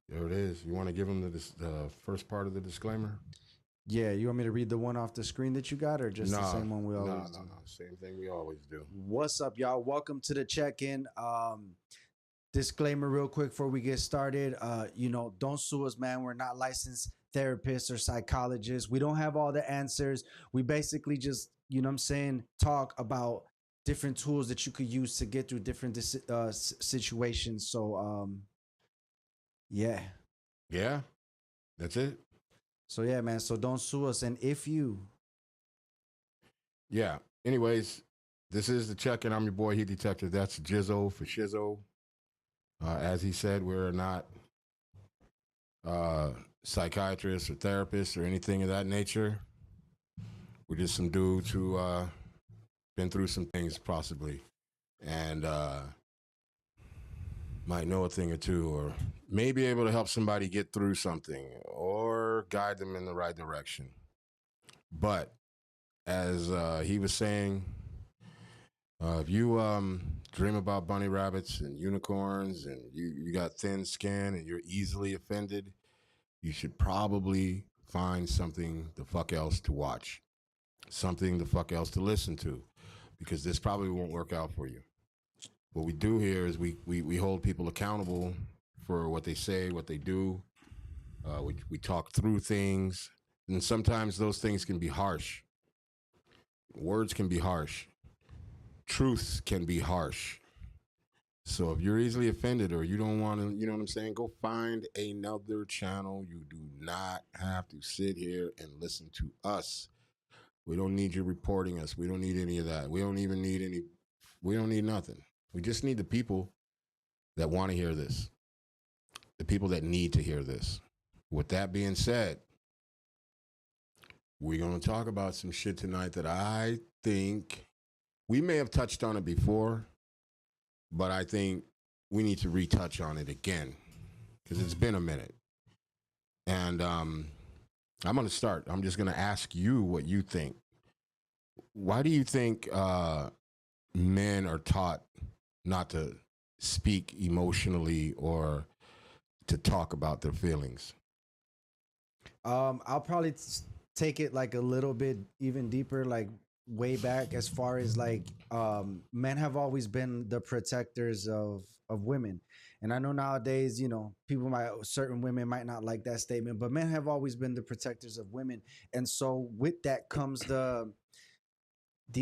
There it is. You want to give them the first part of the disclaimer? Yeah, you want me to read the one off the screen that you got, or just the No, same one we no, always no, do? no. Same thing we always do. What's up, y'all? Welcome to the check-in. Disclaimer, real quick, before we get started. Don't sue us, man. We're not licensed therapists or psychologists. We don't have all the answers. We basically just, what I'm saying, talk about different tools that you could use to get through different situations. Yeah. Yeah, that's it. So yeah, man. So don't sue us. And if you, Yeah. Anyways, this is the check-in. I'm your boy, Heat Detective. That's Jizzo for Shizzo. As he said, we're not psychiatrists or therapists or anything of that nature. We're just some dudes who been through some things possibly and might know a thing or two or may be able to help somebody get through something or guide them in the right direction. But as he was saying, if you dream about bunny rabbits and unicorns and you got thin skin and you're easily offended, you should probably find something the fuck else to watch, something the fuck else to listen to, because this probably won't work out for you. What we do here is we hold people accountable for what they say, what they do. We talk through things, and sometimes those things can be harsh. Words can be harsh. Truths can be harsh. So if you're easily offended or you don't want to, you know what I'm saying, go find another channel. You do not have to sit here and listen to us. We don't need you reporting us. We don't need any of that. We don't even need any, we don't need nothing. We just need the people that want to hear this, the people that need to hear this. With that being said, we're going to talk about some shit tonight that I think we may have touched on it before, but I think we need to retouch on it again because it's been a minute. And I'm going to start. I'm just going to ask you what you think. Why do you think men are taught not to speak emotionally or to talk about their feelings? I'll probably take it like a little bit even deeper, like way back as far as like men have always been the protectors of women. And I know nowadays, people might certain women might not like that statement, but men have always been the protectors of women. And so with that comes the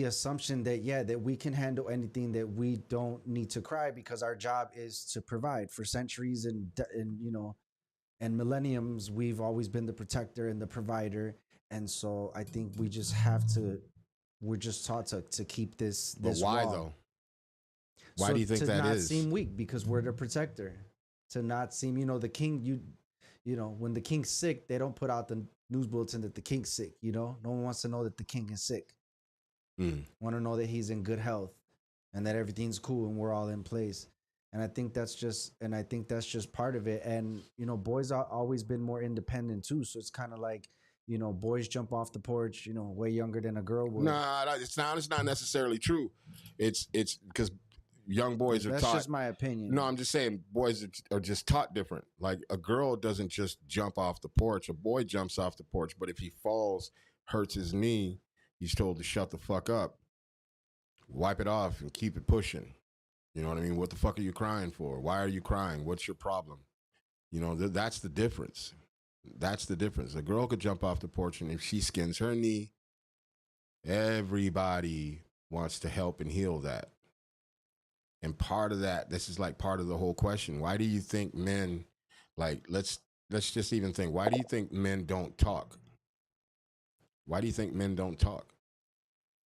assumption that that we can handle anything, that we don't need to cry because our job is to provide. For centuries and millenniums, we've always been the protector and the provider. And so I think we're just taught to keep But this why wall. though? Why So do you think to that not is? seem weak because we're the protector. To not seem, the king, when the king's sick, they don't put out the news bulletin that the king's sick, No one wants to know that the king is sick. Want to know that he's in good health and that everything's cool and we're all in place. And I think that's just part of it. And boys are always been more independent too. So it's kind of like, boys jump off the porch, way younger than a girl would. Nah, it's not necessarily true. It's because young boys are That's taught. just my opinion. No, I'm just saying boys are just taught different. Like a girl doesn't just jump off the porch. A boy jumps off the porch, but if he falls, hurts his knee, he's told to shut the fuck up, wipe it off, and keep it pushing. You know what I mean? What the fuck are you crying for? Why are you crying? What's your problem? That's the difference. That's the difference. A girl could jump off the porch, and if she skins her knee, everybody wants to help and heal that. And part of that, this is like part of the whole question. Why do you think men, like, let's just even think, why do you think men don't talk? Why do you think men don't talk?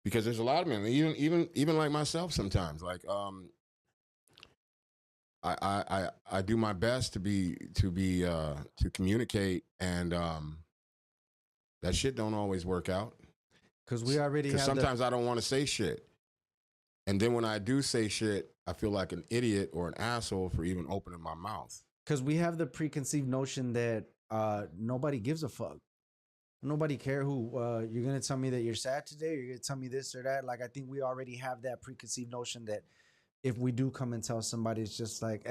Because there's a lot of men, even like myself sometimes. Like, I do my best to communicate, and that shit don't always work out. Because we already Because have sometimes I don't want to say shit. And then when I do say shit, I feel like an idiot or an asshole for even opening my mouth. because we have the preconceived notion that nobody gives a fuck. Nobody care who you're gonna tell me that you're sad today, or you're gonna tell me this or that. Like I think we already have that preconceived notion that if we do come and tell somebody, it's just like,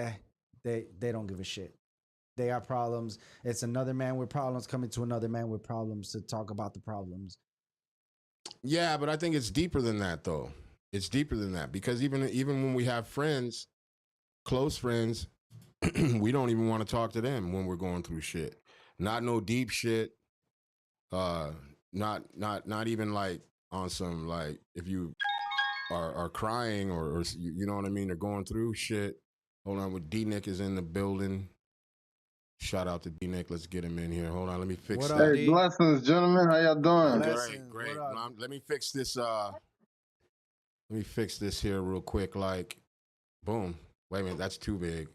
they don't give a shit. they have problems. It's another man with problems coming to another man with problems to talk about the problems. Yeah, but I think it's deeper than that, though. It's deeper than that because even when we have friends, close friends, we don't even want to talk to them when we're going through shit. Not no deep shit. Uh, not even like on some like if you are crying or you know what I mean. They're going through shit. Hold on, with D Nick is in the building. Shout out to D Nick. Let's get him in here. Hold on, let me fix What that. up, Hey, D? blessings, gentlemen. How y'all doing? Great, Blessings. What great. up? Let me fix this. Let me fix this here real quick. Like, boom. Wait a minute, that's too big.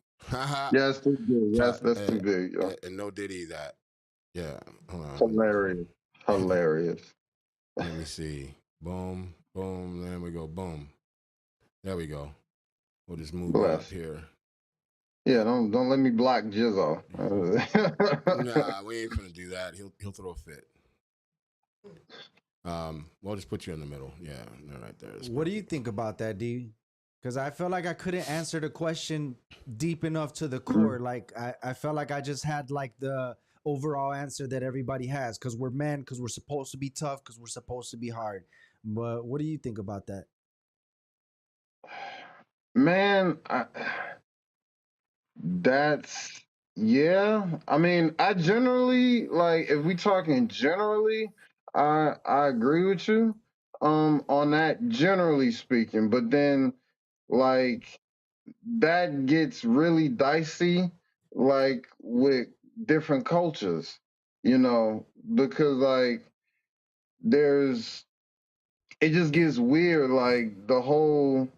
Yeah, it's too big. Try, That's too big, yo. and no diddy that. Yeah. Hold on. Hilarious. Hilarious. Let me see. Boom, boom. Then we go. Boom. There we go. We'll just move you up Bless. here. Yeah, don't let me block Jizzo. Nah, we ain't gonna do that. He'll throw a fit. We'll just put you in the middle. Yeah, right there. That's What do you perfect. think about that, D? Because I felt like I couldn't answer the question deep enough to the core. Like I felt like I just had like the overall answer that everybody has. Because we're men. Because we're supposed to be tough. Because we're supposed to be hard. But what do you think about that? Man, that's yeah. I mean, I generally like if we talking generally, I agree with you on that generally speaking. But then like that gets really dicey, like with different cultures, because like there's, it just gets weird, like the whole,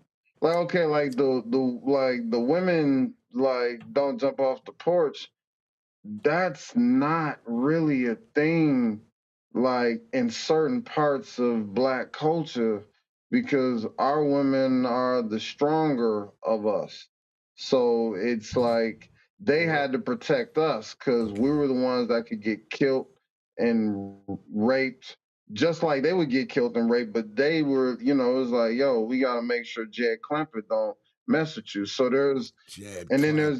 like okay, like the women like don't jump off the porch, that's not really a thing like in certain parts of black culture because our women are the stronger of us. So it's like they What? had to protect us because we Okay. were the ones that could get killed and raped just like they would get killed and raped, but they were, it was like, yo, we got to make sure Jed Clampett don't mess with you. So Jed and then Clampett. there's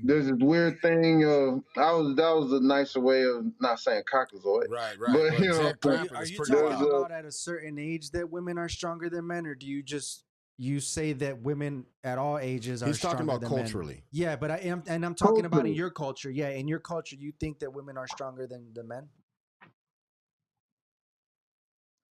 this weird thing of that was a nicer way of not saying cockazoid, Right, right. but But Jed Are you Clampett are is you pretty talking there's wild. a about at a certain age that women are stronger than men, or do you just you say that women at all ages are He's talking stronger about than men? culturally. Yeah, but I am, and I'm talking about in culture. your culture. Yeah, in your culture, you think that women are stronger than the men?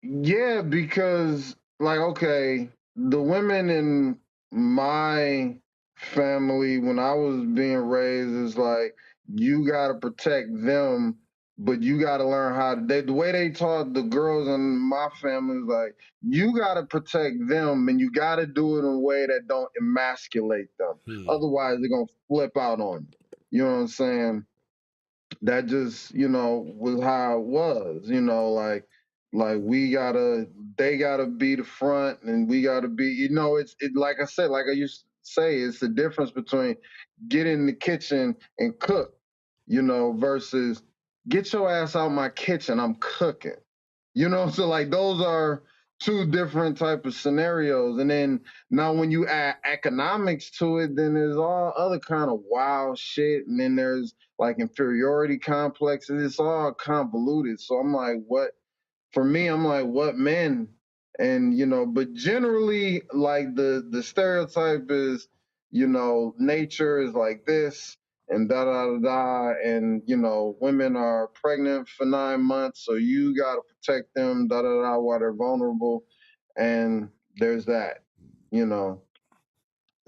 Yeah, because like okay, the women in my family when I was being raised is like you got to protect them, but you got to learn how to. The way they taught the girls in my family is like you got to protect them, and you got to do it in a way that don't emasculate them. Hmm. Otherwise, they're gonna flip out on you. You know what I'm saying? That just was how it was, like we gotta they gotta be the front and we gotta be, it's like I said, like I used to say, it's the difference between get in the kitchen and cook, versus get your ass out my kitchen, I'm cooking. So like those are two different type of scenarios. And then now when you add economics to it, then there's all other kind of wild shit. And then there's like inferiority complexes. It's all convoluted. So I'm like, what for me, I'm like, what men? And but generally, like the stereotype is, nature is like this and da da da da, and women are pregnant for 9 months, so you gotta protect them, da da da, while they're vulnerable, and there's that, you know.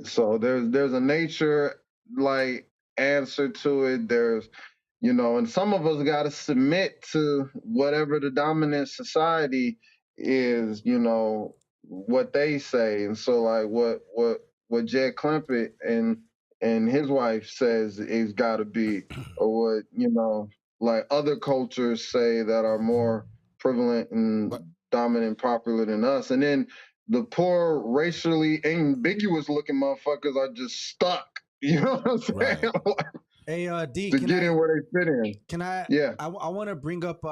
So there's a nature like answer to it. There's and some of us got to submit to whatever the dominant society is, what they say. And so like what Jed Clampett and his wife says is got to be, or what like other cultures say that are more prevalent and But dominant, popular than us. And then the poor racially ambiguous looking motherfuckers are just stuck. You know what I'm right. saying? Hey, D, To get in where they fit in. can I? Yeah. I want to bring up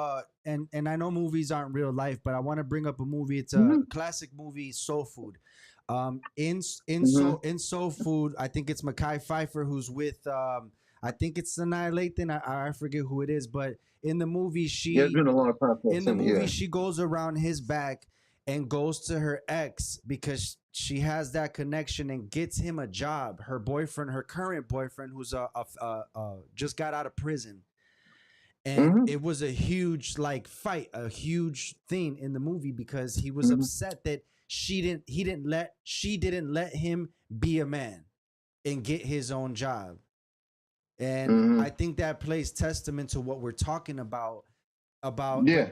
and I know movies aren't real life, but I want to bring up a movie. It's a Hmm. classic movie, Soul Food. In Hmm. Soul Food, I think it's Mekhi Phifer who's with I think it's Annihilate. I forget who it is, but in the movie, Yeah, it's been a long time since in the I've seen it, movie yeah. she goes around his back and goes to her ex because she has that connection and gets him a job. Her boyfriend, her current boyfriend, who's just got out of prison, and Mm-hmm. it was a huge like fight, a huge thing in the movie because he was Mm-hmm. upset that she didn't let him be a man and get his own job. And Mm-hmm. I think that plays testament to what we're talking about Yeah,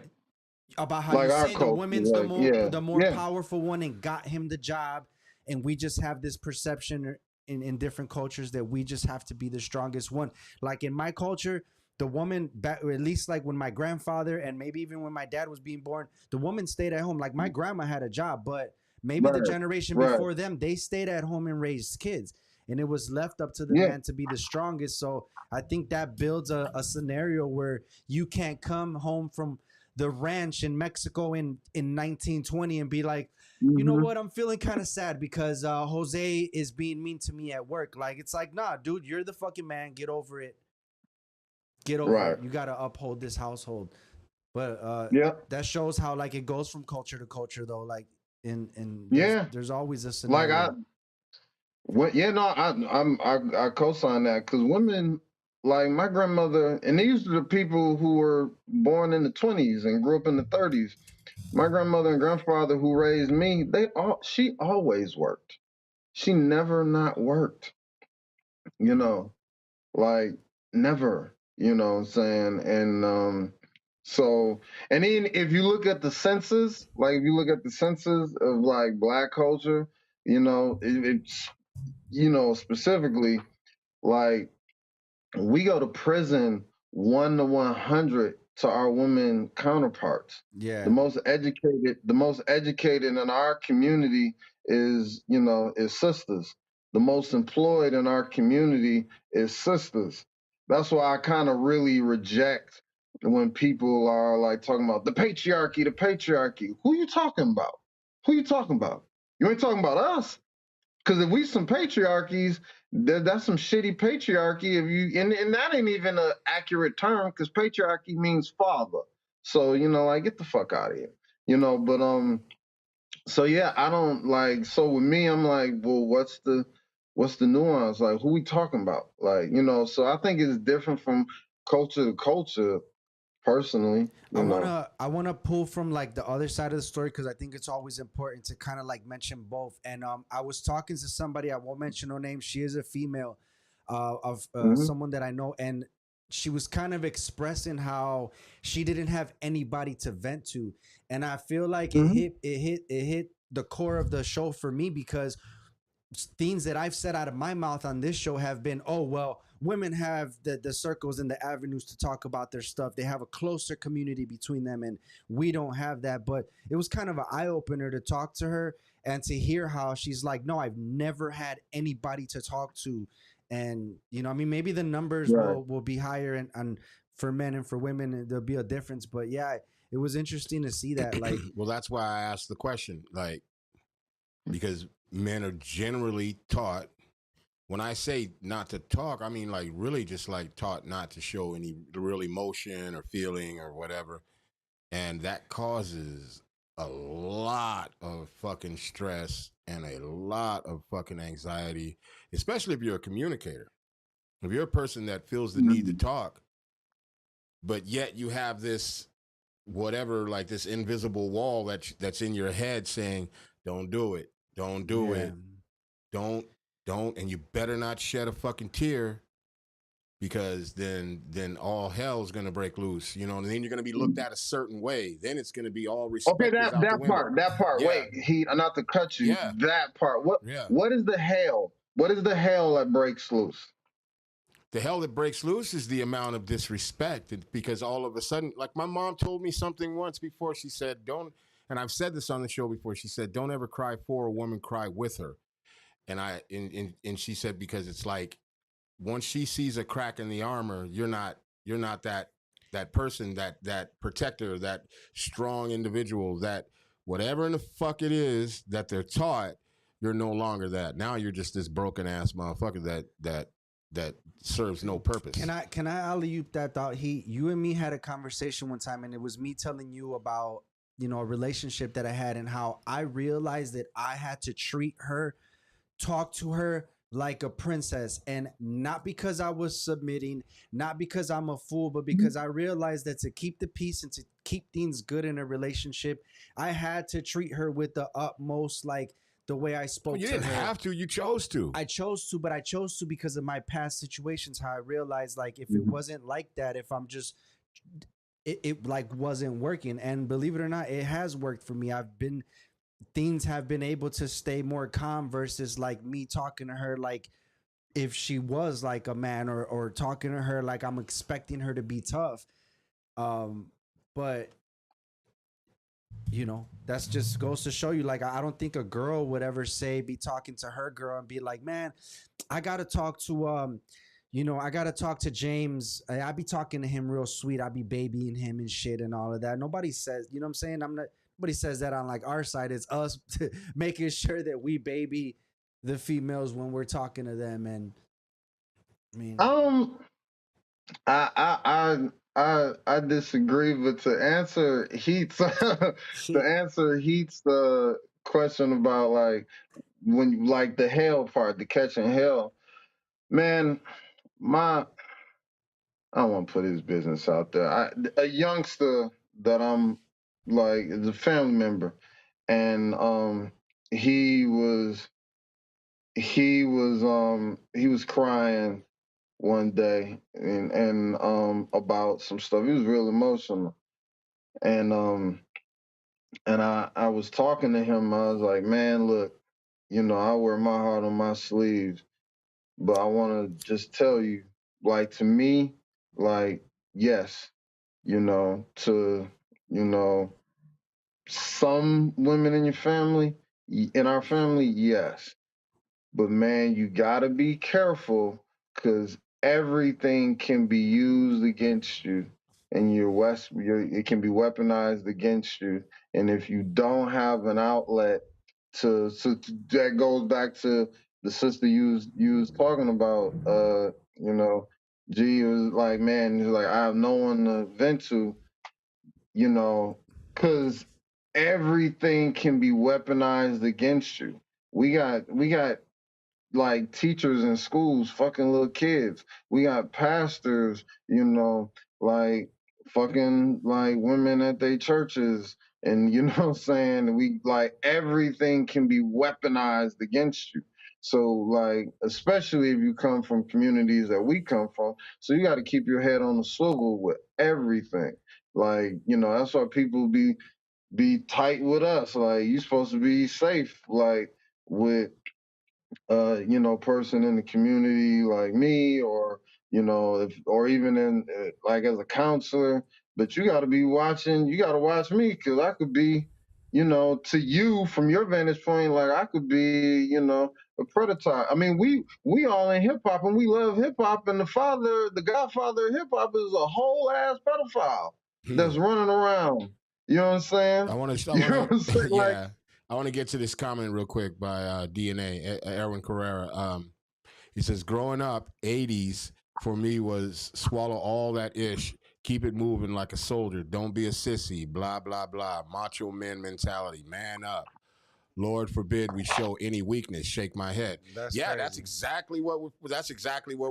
how you like our say the culture, woman's like yeah, the more yeah, powerful one and got him the job, and we just have this perception in different cultures that we just have to be the strongest one. Like in my culture, the woman back, or at least like when my grandfather and maybe even when my dad was being born, the woman stayed at home. Like my grandma had a job, but maybe the right, generation right, before them, they stayed at home and raised kids, and it was left up to the yeah, man to be the strongest. So I think that builds a scenario where you can't come home from the ranch in Mexico in 1920 and be like, you know mm-hmm. what, I'm feeling kind of sad because Jose is being mean to me at work. Like, it's like, nah, dude, you're the fucking man. Get over it. Get over Right, it. You got to uphold this household. But yeah, that shows how like it goes from culture to culture though. Like in yeah. there's always a Like scenario. what? Yeah, no, I co-sign that because women, like my grandmother, and these are the people who were born in the 20s and grew up in the 30s. My grandmother and grandfather who raised me, she always worked. She never not worked. You know, like never. You know what I'm saying? And so, and then if you look at the census, like if you look at the census of like black culture, it's specifically like we go to prison 1 to 100 to our women counterparts. Yeah. The most educated in our community is sisters. The most employed in our community is sisters. That's why I kind of really reject when people are like talking about the patriarchy, the patriarchy. Who you talking about? Who you talking about? You ain't talking about us. Because if we some patriarchies, that's some shitty patriarchy. If you and that ain't even an accurate term because patriarchy means father. So like get the fuck out of here. But so yeah, I don't like. So with me, I'm like, well, what's the nuance? Like, who we talking about? Like, so I think it's different from culture to culture. Personally, I wanna pull from like the other side of the story because I think it's always important to kind of like mention both. And I was talking to somebody, I won't mention her name. She is a female, of hmm someone that I know, and she was kind of expressing how she didn't have anybody to vent to, and I feel like hmm it hit the core of the show for me because things that I've said out of my mouth on this show have been, oh well, women have the circles and the avenues to talk about their stuff. They have a closer community between them, and we don't have that. But it was kind of an eye opener to talk to her and to hear how she's like, no, I've never had anybody to talk to, and I mean, maybe the numbers right. will be higher and for men and for women, and there'll be a difference. But yeah, it was interesting to see that. Like, Well, that's why I asked the question, like, because men are generally taught. When I say not to talk, I mean like really just like taught not to show any real emotion or feeling or whatever, and that causes a lot of fucking stress and a lot of fucking anxiety, especially if you're a communicator. If you're a person that feels the need to Mhm. talk, but yet you have this whatever, like this invisible wall that's in your head saying, "Don't do it, don't do yeah, it, don't, don't," and you better not shed a fucking tear because then all hell's gonna break loose, and then you're gonna be looked at a certain way. Then it's gonna be all Okay, respect is that out the that window. part, that part. Yeah, Wait, he not to cut you. yeah, That part. What yeah. what is the hell? What is the hell that breaks loose? The hell that breaks loose is the amount of disrespect because all of a sudden, like my mom told me something once before. She said, "Don't," and I've said this on the show before. She said, "Don't ever cry for a woman, cry with her." And she said because it's like once she sees a crack in the armor, you're not that person, that protector, that strong individual, that whatever in the fuck it is that they're taught, you're no longer that. Now you're just this broken ass motherfucker that that serves no purpose. Can I alley oop that thought? You and me had a conversation one time, and it was me telling you about a relationship that I had and how I realized that I had to treat her, talk to her like a princess, and not because I was submitting, not because I'm a fool, but because I realized that to keep the peace and to keep things good in a relationship, I had to treat her with the utmost, like the way I spoke You to didn't her. have to. You chose to. I chose to, but I chose to because of my past situations. How I realized, like, if it Mhm. wasn't like that, if I'm just, it like wasn't working. And believe it or not, it has worked for me. Things have been able to stay more calm versus like me talking to her like if she was like a man, or talking to her like I'm expecting her to be tough. Um, but that's just goes to show you, like, I don't think a girl would ever be talking to her girl and be like, man, I gotta talk to I gotta talk to James. I be talking to him real sweet. I be babying him and shit and all of that. Nobody says, you know what I'm saying? I'm not Nobody says that on like our side. It's us making sure that we baby the females when we're talking to them. And I mean, Um, I disagree, but to answer Heat's to answer Heat's question about like when like the hell part, the catching hell, man, my I don't want to put his business out there. A youngster that I'm like is a family member, and he was crying one day and about some stuff. He was real emotional, and I was talking to him. I was like, man, look, I wear my heart on my sleeves, but I want to just tell you, like, to me, like, yes, to you know some women in your family, in our family, yes. But man, you gotta be careful because everything can be used against you, and it can be weaponized against you. And if you don't have an outlet that goes back to the sister you was talking about. G was like, man, he's like, I have no one to vent to, because everything can be weaponized against you. We got like teachers in schools fucking little kids. We got pastors, like fucking like women at their churches. And you know what I'm saying? We like everything can be weaponized against you. So like, especially if you come from communities that we come from, so you got to keep your head on the swivel with everything. Like, that's why people be tight with us. Like, you supposed to be safe, like with person in the community like me, or if or even in like as a counselor. But you got to be watching. You got to watch me because I could be, to you from your vantage point, like I could be, a predator. I mean, we all in hip hop and we love hip hop, and the godfather of hip hop, is a whole ass pedophile that's running around. You know what I'm saying? I want to, You know what I'm saying? Like, yeah. I want to get to this comment real quick by DNA, Erwin Carrera. He says, growing up, 80s for me was swallow all that ish, keep it moving like a soldier, don't be a sissy, blah, blah, blah, macho man mentality, man up. Lord forbid we show any weakness. Shake my head. that's Yeah, crazy. that's exactly what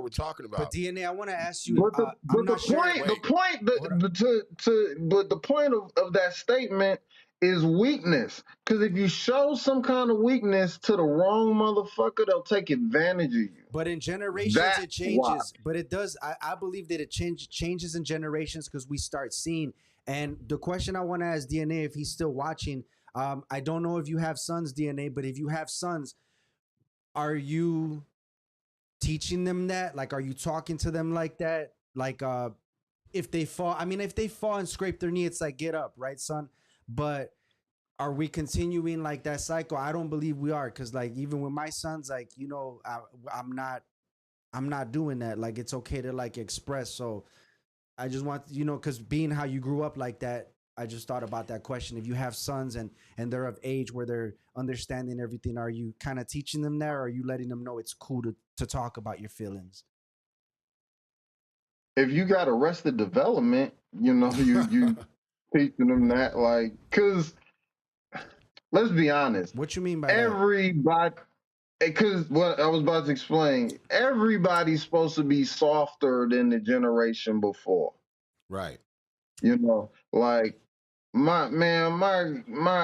we're talking But about. DNA, I want to ask you. But the I'm but the not sure. point the Wait, point Hold up. the, to but the point of that statement is weakness. Because if you show some kind of weakness to the wrong motherfucker, they'll take advantage of you. But in generations, That's it why. changes. But it does. I believe that it changes in generations because we start seeing. And the question I want to ask DNA, if he's still watching, I don't know if you have sons, DNA, but if you have sons, are you teaching them that? Like, are you talking to them like that? Like, if they fall, I mean, if they fall and scrape their knee, it's like, get up, right, son? But are we continuing like that cycle? I don't believe we are, because like even with my sons, like I'm not doing that. Like, it's okay to like express. So I just want, because being how you grew up like that, I just thought about that question. If you have sons and they're of age where they're understanding everything, are you kind of teaching them there, or are you letting them know it's cool to talk about your feelings? if you got Arrested Development, you teaching them that, like, because let's be honest, What you mean by that? everybody, because what I was about to explain, everybody's supposed to be softer than the generation before. Right. Like my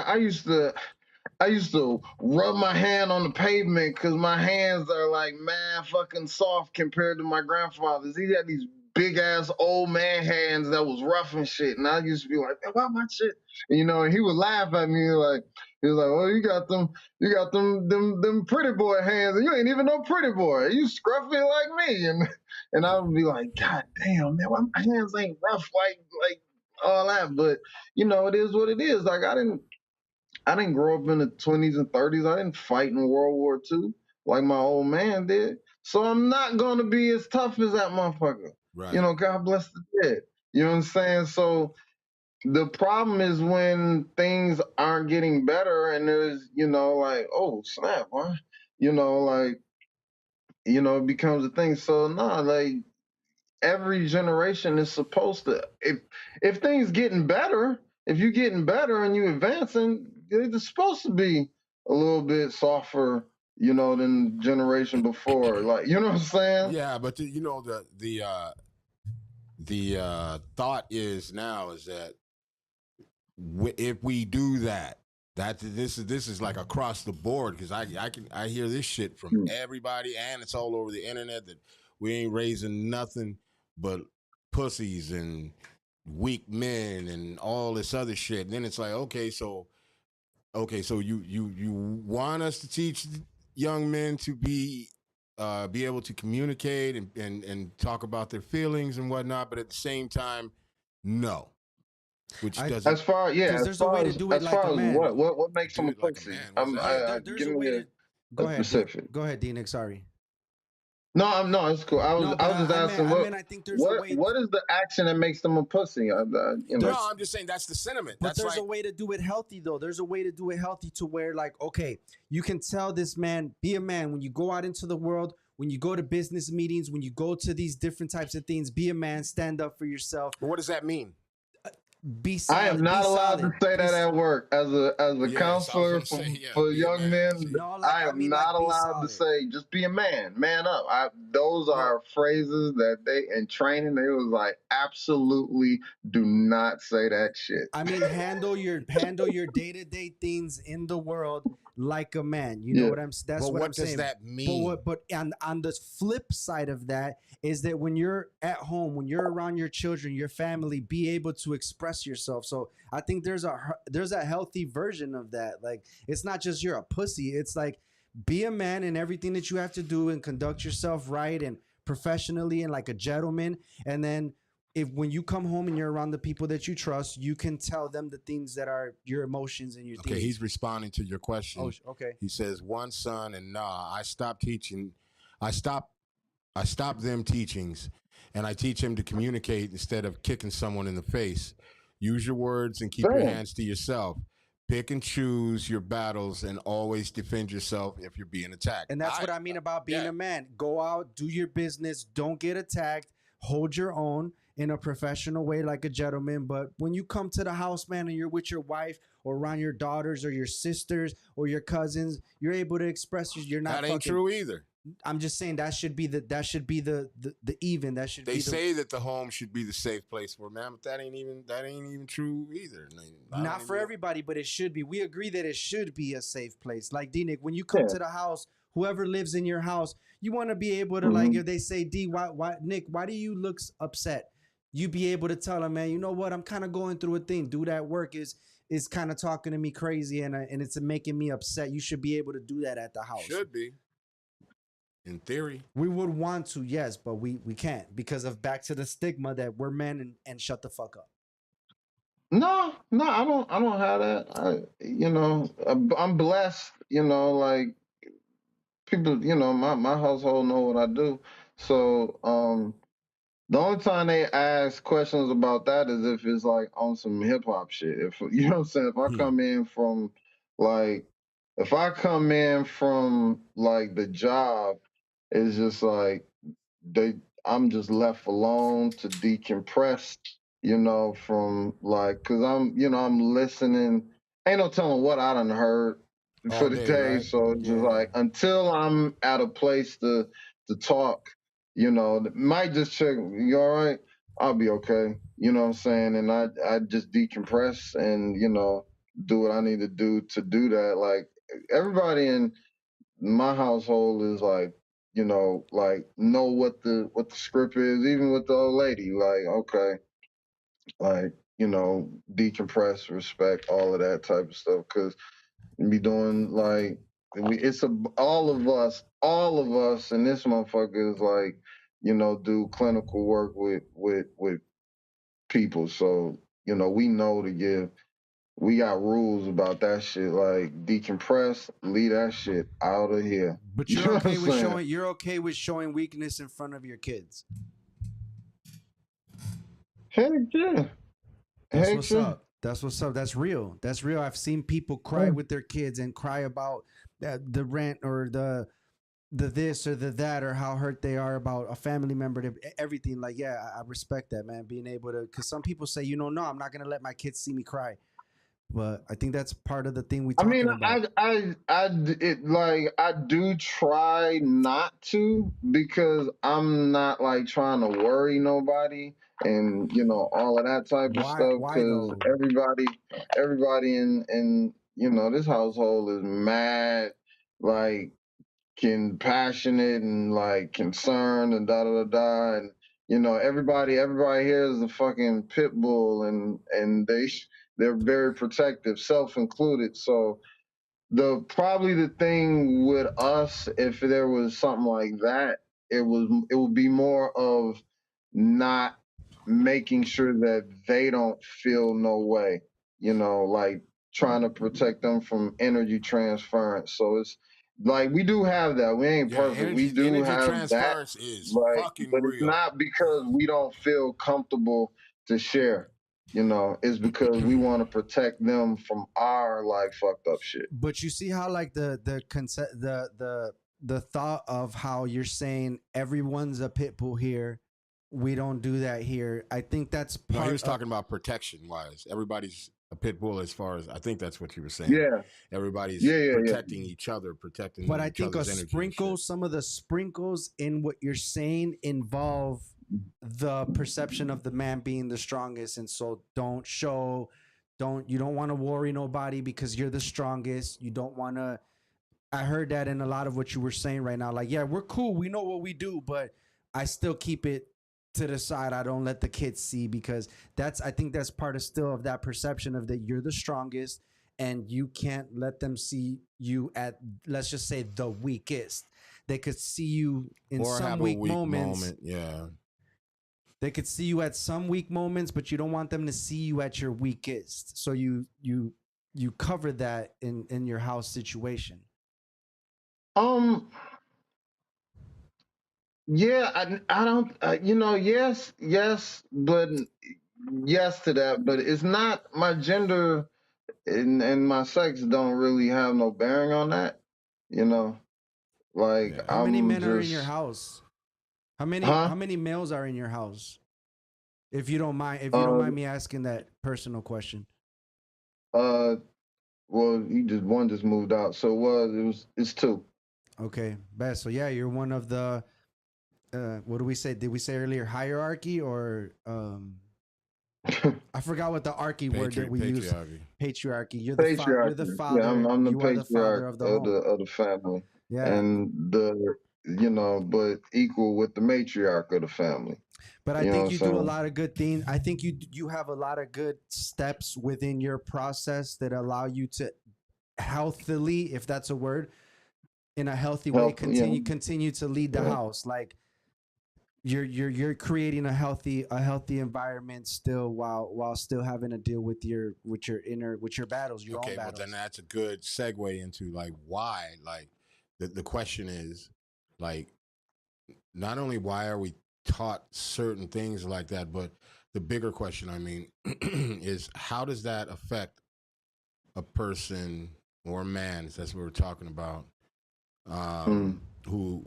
I used to rub my hand on the pavement because my hands are like mad fucking soft compared to my grandfather's. He had these big ass old man hands that was rough and shit, and I used to be like, "Why my shit?" And he would laugh at me like, he was like, "Oh, you got them pretty boy hands, and you ain't even no pretty boy. You scruffy like me." And I would be like, "God damn, man, why my hands ain't rough like all that?" But it is what it is. Like I didn't grow up in the 20s and 30s. I didn't fight in World War II like my old man did. So I'm not going to be as tough as that motherfucker. Right. God bless the dead. You know what I'm saying? So the problem is when things aren't getting better and there's, like, oh, snap, huh? It becomes a thing. So, nah, like, every generation is supposed to, if things getting better, if you're getting better and you advancing, it's supposed to be a little bit softer, than generation before. Like, you know what I'm saying? Yeah, but the thought is now is that if we do that, this is like across the board, because I hear this shit from everybody, and it's all over the internet that we ain't raising nothing but pussies and weak men and all this other shit. And then it's like, okay, so you want us to teach young men to be able to communicate and talk about their feelings and whatnot, but at the same time, no. Which doesn't. As far there's a way to do it like a as man. what makes Do them a it like a pussy? man. What does that mean? There's Give a way me to. Go a ahead, specific. Go ahead, D-Nick. Sorry. No, it's cool. I No, but was just asking I think there's a way. what is the action that makes them a pussy? No, I'm just saying that's the sentiment. But That's there's like a way to do it healthy, though. There's a way to do it healthy to where, like, okay, you can tell this man, be a man. When you go out into the world, when you go to business meetings, when you go to these different types of things, be a man, stand up for yourself. what does that mean? Be solid. I am not allowed to say that at work as a Yes, I was counselor gonna say, yeah, for be a young man. men. See? No, like, I I am mean, like, not be allowed to solid. say just be a man, man up. Those are phrases that they in training they was like absolutely do not say that shit. I mean, handle your day-to-day things in the world like a man. You know Yeah. what I'm that's But what I'm what does saying. that mean? But on the flip side of that is that when you're at home, when you're around your children, your family, be able to express yourself. So I think there's a healthy version of that. Like, it's not just you're a pussy. It's like, be a man in everything that you have to do and conduct yourself right and professionally and like a gentleman. And then if when you come home and you're around the people that you trust, you can tell them the things that are your emotions and your Okay, things. he's responding to your question. Oh, okay. He says, one son, and I stopped teaching. I stopped them teachings, and I teach him to communicate instead of kicking someone in the face. Use your words and keep your Damn. hands to yourself. Pick and choose your battles and always defend yourself if you're being attacked. And that's what I mean about being yeah. a man. Go out, do your business, don't get attacked, hold your own in a professional way like a gentleman. But when you come to the house, man, and you're with your wife or around your daughters or your sisters or your cousins, you're able to express you're not That ain't true either. I'm just saying that should be the even. That should They be say that the home should be the safe place for man, but that ain't even true either. Not for everybody, but it should be. We agree that it should be a safe place. Like, D-Nick, when you come to the house, whoever lives in your house, you want to be able to, like, if they say, D, why Nick, why do you look upset? You be able to tell them, man, you know what? I'm kind of going through a thing. Do that work is kind of talking to me crazy and it's making me upset. You should be able to do that at the house. Should be. In theory. We would want to, yes, but we can't because of back to the stigma that we're men and shut the fuck up. No, I don't have that. I'm blessed, like people, my household know what I do. So, the only time they ask questions about that is if it's like on some hip hop shit. If you know what I'm saying, if I come in from like the job, it's just like I'm just left alone to decompress, from like, cause I'm listening. Ain't no telling what I done heard for All the day, day. right? So it's just Yeah. like until I'm at a place to talk, might just check, you all right? I'll be okay. You know what I'm saying? And I just decompress and, do what I need to do that. Like everybody in my household is like, like know what the script is, even with the old lady. Like, okay, like, decompress, respect, all of that type of stuff. Cause we be doing like it's all of us and this motherfucker is like, do clinical work with people. So, we know to give we got rules about that shit. Like decompress, leave that shit out of here. But You you're know what I'm okay with saying? showing weakness in front of your kids. Heck yeah. That's Heck what's yeah. up. That's what's up. That's real. That's real. I've seen people cry with their kids and cry about the rent or the this or the that or how hurt they are about a family member. Everything. Like, yeah, I respect that, man. Being able to, because some people say, no, I'm not gonna let my kids see me cry. But I think that's part of the thing we I mean, talking about. I do try not to because I'm not like trying to worry nobody and all of that type of Why? stuff. Why Because though? everybody in this household is mad, like passionate and like concerned and da da da da and everybody here is a fucking pit bull and they're very protective, self included. So probably the thing with us, if there was something like that, it would be more of not making sure that they don't feel no way, like trying to protect them from energy transference. So it's like we do have that. We ain't Yeah, perfect. We do energy have that, transference is like, fucking but it's real. not because we don't feel comfortable to share. It's because we want to protect them from our like fucked up shit. But you see how like the concept the thought of how you're saying everyone's a pit bull here, we don't do that here. I think that's No, he part was of talking about protection wise. Everybody's a pit bull as far as I think that's what you were saying. Yeah, Everybody's yeah, yeah, yeah. protecting each other, protecting but I each think a other's energy and sprinkle, shit. some of the sprinkles in what you're saying involve the perception of the man being the strongest, and so you don't want to worry nobody because you're the strongest. You don't want to. I heard that in a lot of what you were saying right now. Like, yeah, we're cool. We know what we do, but I still keep it to the side. I don't let the kids see because I think that's part of still of that perception of that you're the strongest and you can't let them see you at, let's just say, the weakest. They could see you in Or some have a weak weak moments. moment. Yeah. They could see you at some weak moments, but you don't want them to see you at your weakest. So you cover that in your house situation. Um, yeah, I don't, yes, but yes to that, but it's not my gender and my sex don't really have no bearing on that, you know. Like Yeah. How many I'm men are in your just, house? How many huh? how many males are in your house? If you don't Uh, mind me asking that personal question. uh, well, one just moved out, so it's two. Okay, best. So yeah, you're one of the what do we say? Did we say earlier hierarchy or I forgot what the archy word that we use. Patriarchy. Patriarchy. You're the Patriarchy. Yeah, father. I'm the You are the father patriarch of the of home. the family, Yeah. and but equal with the matriarch of the family. But I You know what think I'm you do a saying? lot of good things. I think you have a lot of good steps within your process that allow you to healthily, if that's a word, in a healthy way, Health, yeah. continue to lead the Yeah. house. Like you're creating a healthy environment still while still having to deal with your battles, your own Okay, well then battles. that's a good segue into like why. Like the question is like not only why are we taught certain things like that, but the bigger question, I mean, is how does that affect a person or a man? That's what we're talking about. Mm. Who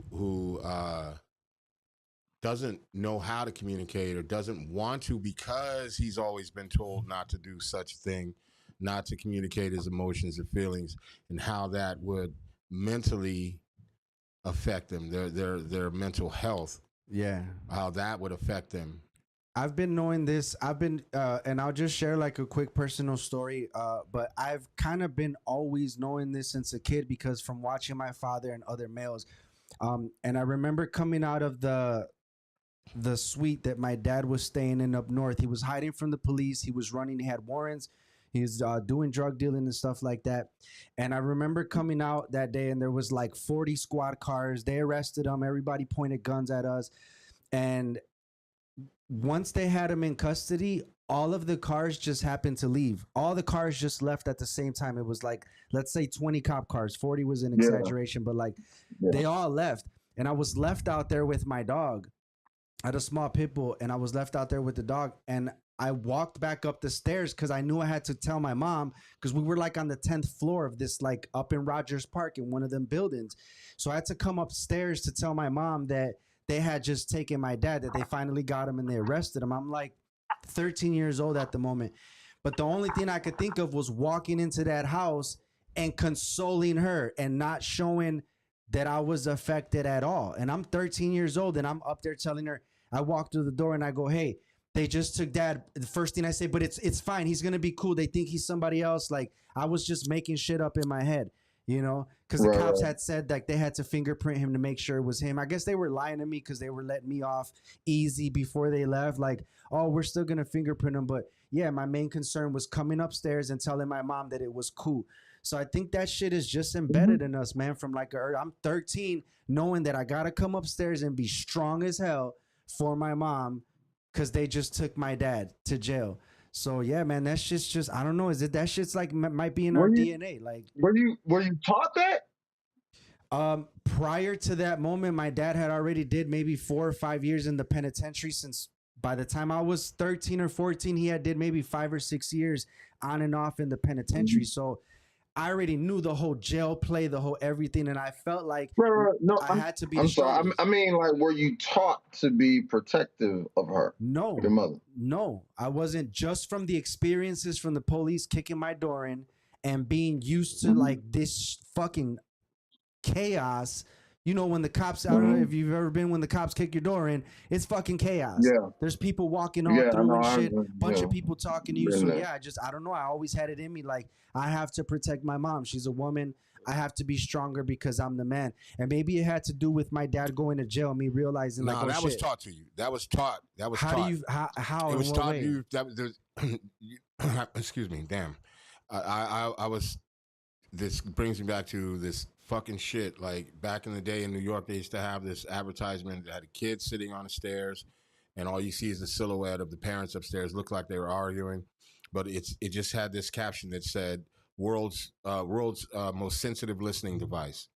doesn't know how to communicate or doesn't want to because he's always been told not to do such thing, not to communicate his emotions and feelings, and how that would mentally affect them, their mental health, Yeah. how that would affect them. I've been knowing this. I've been, and I'll just share like a quick personal story. But I've kind of been always knowing this since a kid because from watching my father and other males. And I remember coming out of the suite that my dad was staying in up north. He was hiding from the police. He was running. He had warrants. He was doing drug dealing and stuff like that. And I remember coming out that day, and there was like 40 squad cars. They arrested him. Everybody pointed guns at us, and once they had him in custody, all of the cars just happened to leave. All the cars just left at the same time. It was like, let's say 20 cop cars. 40 was an exaggeration, but like they all left. And I was left out there with my dog. I had a small pit bull, and I was left out there with the dog. And I walked back up the stairs because I knew I had to tell my mom, because we were like on the 10th floor of this, like up in Rogers Park in one of them buildings. So I had to come upstairs to tell my mom that they had just taken my dad, that they finally got him and they arrested him. I'm like 13 years old at the moment. But the only thing I could think of was walking into that house and consoling her and not showing that I was affected at all. And I'm 13 years old, and I'm up there telling her, I walk through the door and I go, hey, they just took dad. The first thing I say, but it's fine. He's going to be cool. They think he's somebody else. Like, I was just making shit up in my head, you know, because the cops had said like they had to fingerprint him to make sure it was him. I guess they were lying to me because they were letting me off easy before they left. Like, oh, we're still going to fingerprint him. But yeah, my main concern was coming upstairs and telling my mom that it was cool. So I think that shit is just embedded in us, man. From like, I'm 13, knowing that I got to come upstairs and be strong as hell for my mom because they just took my dad to jail. So yeah, man, that shit's just, I don't know. Is it that shit's like might be in our DNA? Like, were you taught that? Prior to that moment, my dad had already did maybe 4 or 5 years in the penitentiary. Since by the time I was 13 or 14, he had did maybe 5 or 6 years on and off in the penitentiary. So I already knew the whole jail play, the whole everything, and I felt like No, I had to be. I'm sorry. I mean, like, were you taught to be protective of her? No, your mother. No, I wasn't. Just from the experiences from the police kicking my door in and being used to like this fucking chaos. You know, when the cops, I don't know if you've ever been when the cops kick your door in, it's fucking chaos. Yeah. There's people walking all through and shit, bunch of people talking to you. So yeah, I don't know. I always had it in me. Like, I have to protect my mom. She's a woman. I have to be stronger because I'm the man. And maybe it had to do with my dad going to jail, me realizing like, that was taught to you. That was taught. That was how taught. do you, how it was taught way? you. That was, excuse me, damn. I was, this brings me back to this fucking shit. Like back in the day in New York, they used to have this advertisement that had a kid sitting on the stairs, and all you see is the silhouette of the parents upstairs. Looked like they were arguing, but it just had this caption that said "world's most sensitive listening device,"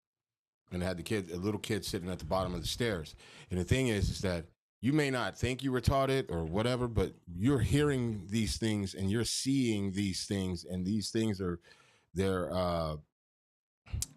and it had a little kid sitting at the bottom of the stairs. And the thing is that you may not think you were taught it or whatever, but you're hearing these things and you're seeing these things, and these things are they're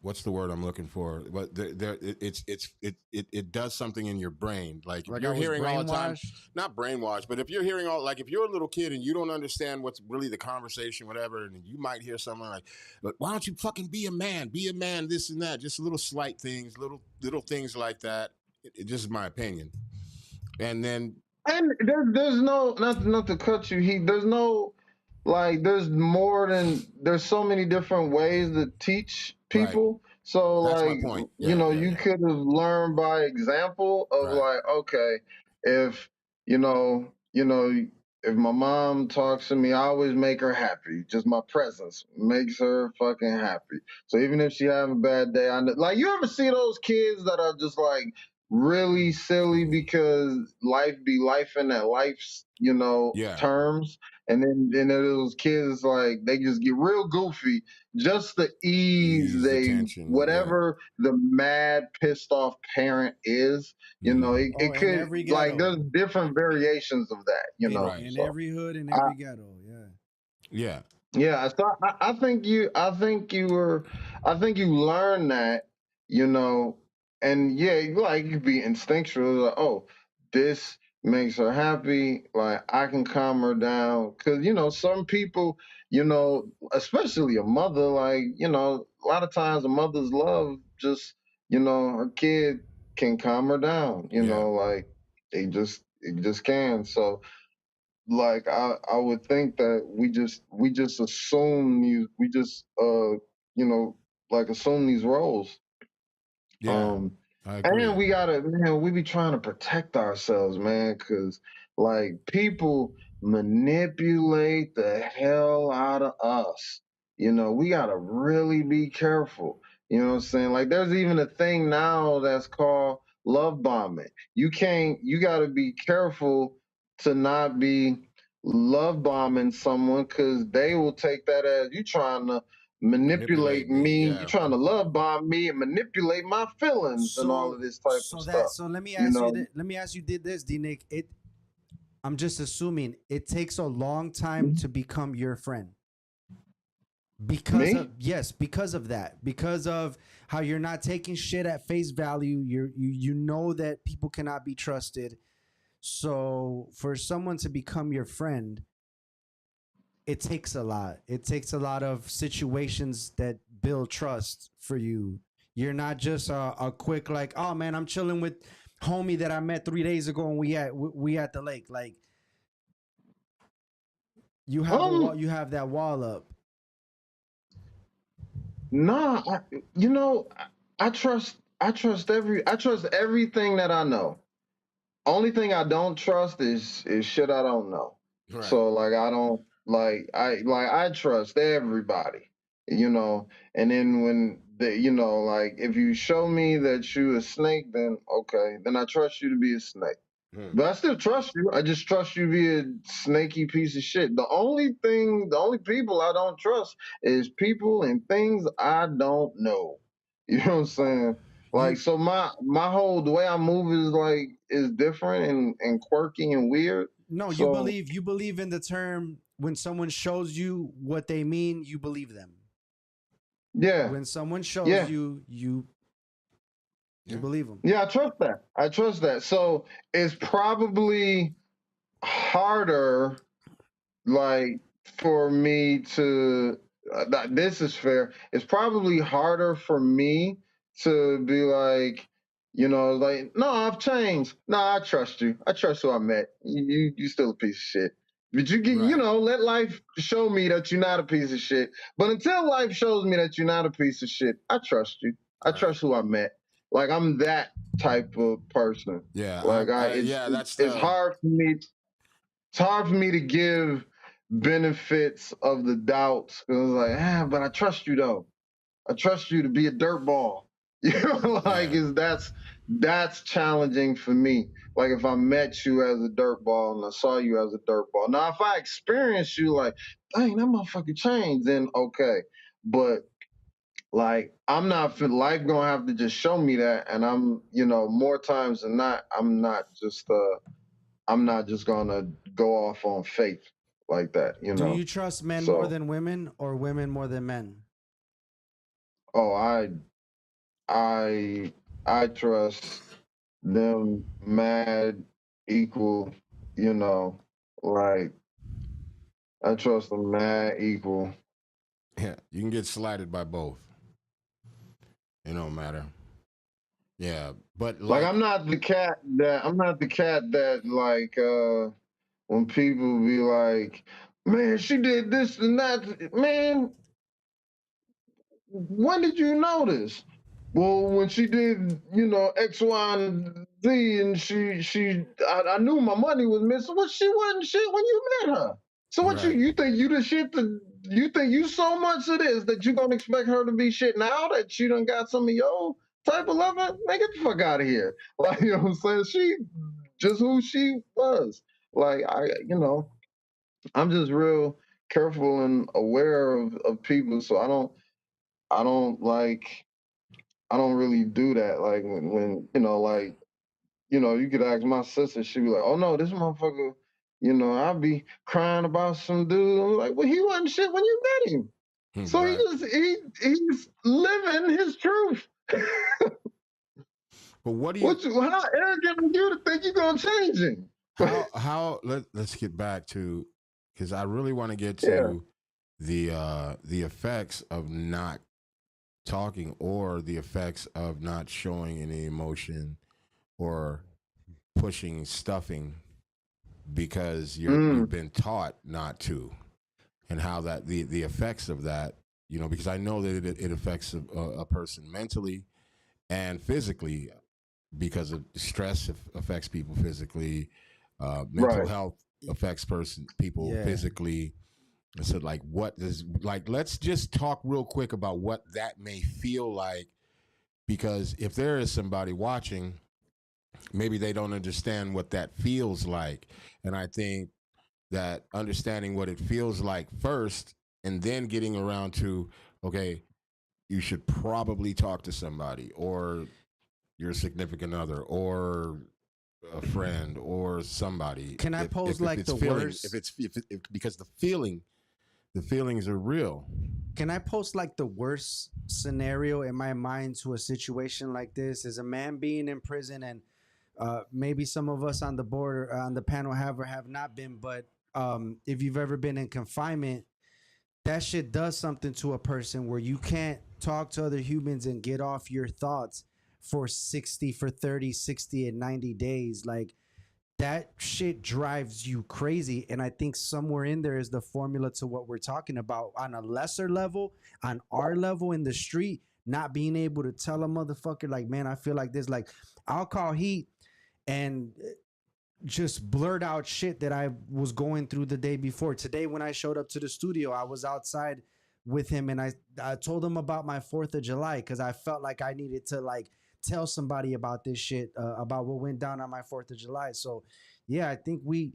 what's the word I'm looking for? But it does something in your brain. Like if you're hearing all the time, not brainwashed, but if you're hearing all, like if you're a little kid and you don't understand what's really the conversation, whatever, and you might hear someone like, "But why don't you fucking be a man, this and that," just little slight things, little things like that. It just is my opinion. And then there's no, not to cut you. There's no, like, there's more than, there's so many different ways to teach people. Right. So that's like, my point. You could have learned by example of like, okay, if if my mom talks to me, I always make her happy. Just my presence makes her fucking happy. So even if she have a bad day, like, you ever see those kids that are just like really silly because life be life in that life's terms, and then those kids, like, they just get real goofy just to ease whatever the mad pissed off parent is. It could, like, there's different variations of that, in every hood, in every ghetto. So I think you learn that, and like, you could be instinctual, like, oh, this makes her happy, like I can calm her down. Cause some people, especially a mother, like, a lot of times a mother's love just, her kid can calm her down, Yeah. like it just can. So like I would think that we just assume we just like assume these roles. Yeah. Um, I and agree. we gotta, man, we be trying to protect ourselves, man, because like people manipulate the hell out of us. We gotta really be careful. You know what I'm saying? Like, there's even a thing now that's called love bombing. You gotta be careful to not be love bombing someone because they will take that as you trying to manipulate Manipulate me. me. You Yeah. trying to love bomb me and manipulate my feelings and all So of this type of stuff. so let me You ask you know, that. Let me ask you did this, D Nick. I'm just assuming it takes a long time to become your friend. Because of me? yes, because of that. Because of how you're not taking shit at face value. You know that people cannot be trusted. So for someone to become your friend, it takes a lot. It takes a lot of situations that build trust for you. You're not just a quick like, oh man, I'm chilling with homie that I met 3 days ago and we at the lake. Like you have the wall, Um, you have that wall up. nah. I trust everything that I know. Only thing I don't trust is shit I don't know. Right. So like I don't I trust everybody, And then when like if you show me that you a snake, then okay, then I trust you to be a snake. Hmm. But I still trust you. I just trust you to be a snaky piece of shit. The only people I don't trust is people and things I don't know. You know what I'm saying? Like, You so the way I move is different and quirky and weird. no, So you believe in the term when someone shows you what they mean, you believe them. yeah, When someone shows yeah, you, you Yeah. believe them. yeah. I trust that. I trust that. So it's probably harder, like, for me to this is fair. It's probably harder for me to be like, like, no, I've changed. No, I trust you. I trust who I met. You still a piece of shit. But Right. let life show me that you're not a piece of shit. But until life shows me that you're not a piece of shit, I trust you. I Right. trust who I met. Like, I'm that type of person. Yeah. Like, Yeah. That's it's the. hard for me. It's hard for me to give benefits of the doubts because it's like, but I trust you though. I trust you to be a dirtball. Like, Yeah. that's challenging for me. Like, if I met you as a dirtball and I saw you as a dirtball. Now, if I experienced you like, dang, that motherfucker changed, then okay. But like, I'm not for life gonna have to just show me that, and more times than not, I'm not just gonna go off on faith like that. Do you trust men more So, than women or women more than men? oh, I, I trust them mad equal. You know, like I trust them mad equal. Yeah. You can get slighted by both. It don't matter. Yeah. But Like, like. I'm not the cat that like when people be like, man, she did this and that. Man, when did you notice? Well, when she did, X, Y, and Z, and I knew my money was missing. Well, she wasn't shit when you met her. So what Right. you think you the shit? You think you so much of this that you gonna expect her to be shit now that she done got some of your type of lover? Man, get the fuck out of here! Like, you know what I'm saying? She just who she was. Like, I'm just real careful and aware of people, so I don't like I don't really do that. Like, when like, you could ask my sister, she'd be like, "Oh no, this motherfucker, I'll be crying about some dude." I'm like, "Well, he wasn't shit when you met him, so Right. he's living his truth." But what do you? How arrogant are you to think you're gonna change him? Let's get back to, because I really want to get Yeah. to the effects of not talking, or the effects of not showing any emotion, or pushing stuffing because you've been taught not to, and how that the effects of that, because I know that it affects a person mentally and physically, because of stress affects people physically, mental Right. health affects people Yeah. physically. And so, like, let's just talk real quick about what that may feel like, because if there is somebody watching, maybe they don't understand what that feels like. And I think that understanding what it feels like first, and then getting around to, okay, you should probably talk to somebody, or your significant other, or a friend, or somebody. Can I pose if like it's the feeling, worst? if because the feelings are real. Can I post like the worst scenario in my mind to a situation like this? Is a man being in prison, and maybe some of us on the board, on the panel, have or have not been, but if you've ever been in confinement, that shit does something to a person where you can't talk to other humans and get off your thoughts for 60, for 30, 60, and 90 days. Like, that shit drives you crazy. And I think somewhere in there is the formula to what we're talking about on a lesser level, on our level in the street, not being able to tell a motherfucker, like, man, I feel like this. Like, I'll call Heat and just blurt out shit that I was going through the day before. Today, when I showed up to the studio, I was outside with him, and I told him about my 4th of July, because I felt like I needed to, like, tell somebody about this shit, about what went down on my 4th of July. So yeah, I think we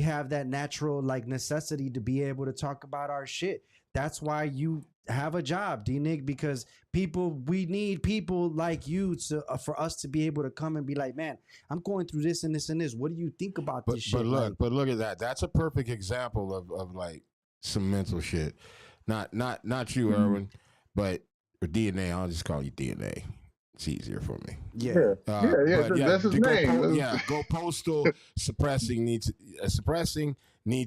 have that natural, like, necessity to be able to talk about our shit. That's why you have a job, D-Nick, because we need people like you to for us to be able to come and be like, man, I'm going through this and this and this. What do you think about this shit? But look at that. That's a perfect example of like some mental shit. Not you, Erwin, but or DNA. I'll just call you DNA. It's easier for me. Yeah. Yeah. But yeah, That's his name. go postal. Suppressing need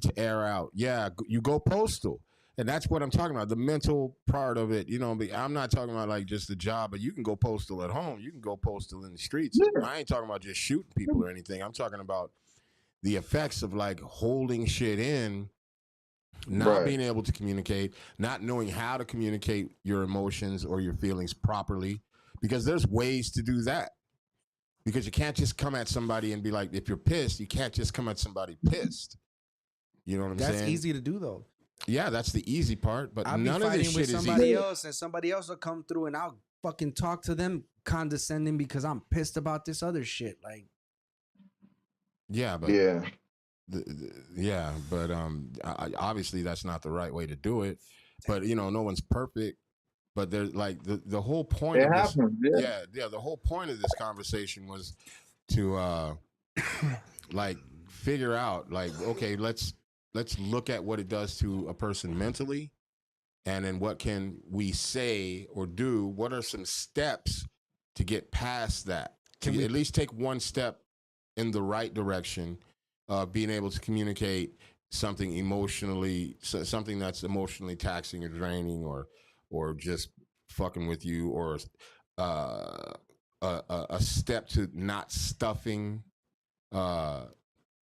to air out. Yeah, you go postal. And that's what I'm talking about, the mental part of it. I'm not talking about like just the job, but you can go postal at home. You can go postal in the streets. Yeah. I ain't talking about just shooting people or anything. I'm talking about the effects of like holding shit in, not being able to communicate, not knowing how to communicate your emotions or your feelings properly, because there's ways to do that. Because you can't just come at somebody and be like, if you're pissed, you can't just come at somebody pissed. You know what I'm saying? That's easy to do, though. Yeah, that's the easy part, but I'll none be of this fighting shit with is somebody easy. else, and somebody else will come through, and I'll fucking talk to them condescending because I'm pissed about this other shit. Like, yeah, but obviously that's not the right way to do it. But no one's perfect. But there's like the whole point It of this. happens. Yeah. The whole point of this conversation was to like figure out, like, okay, let's look at what it does to a person mentally, and then what can we say or do? What are some steps to get past that? To at least take one step in the right direction, being able to communicate something something that's emotionally taxing or draining, or just fucking with you, or a step to not stuffing,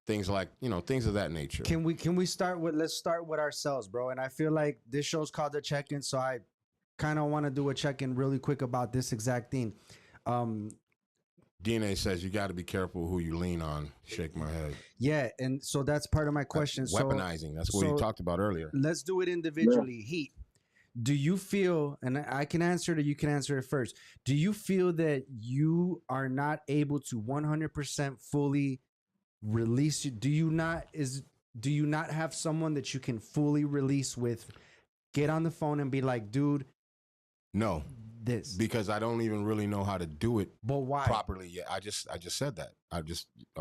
things like things of that nature. can we start with, let's start with ourselves, bro? And I feel like this show's called the check-in, so I kind of want to do a check-in really quick about this exact thing. DNA says you got to be careful who you lean on. Shake my head. Yeah, and so that's part of my question. Weaponizing. That's what you talked about earlier. Let's do it individually. Heat. Do you feel, and I can answer it, or you can answer it first. Do you feel that you are not able to 100% fully release? Do you not have someone that you can fully release with? Get on the phone and be like, dude, no, this, because I don't even really know how to do it. But why? Properly? Yeah, I just said that. I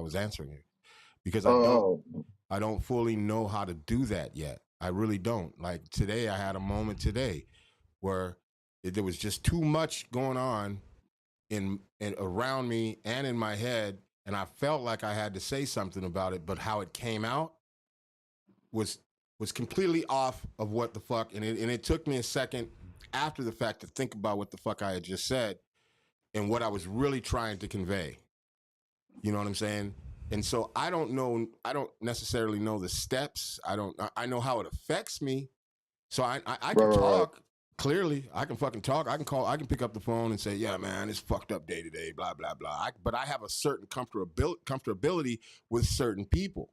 was answering it because I don't fully know how to do that yet. I really don't. Like today, I had a moment today where there was just too much going on in around me and in my head, and I felt like I had to say something about it, but how it came out was completely off of what the fuck, and it took me a second after the fact to think about what the fuck I had just said and what I was really trying to convey. You know what I'm saying? And so I don't necessarily know the steps. I know how it affects me. So I can talk clearly. I can fucking talk. I can pick up the phone and say, yeah, man, it's fucked up day to day, blah, blah, blah. But I have a certain comfortability with certain people.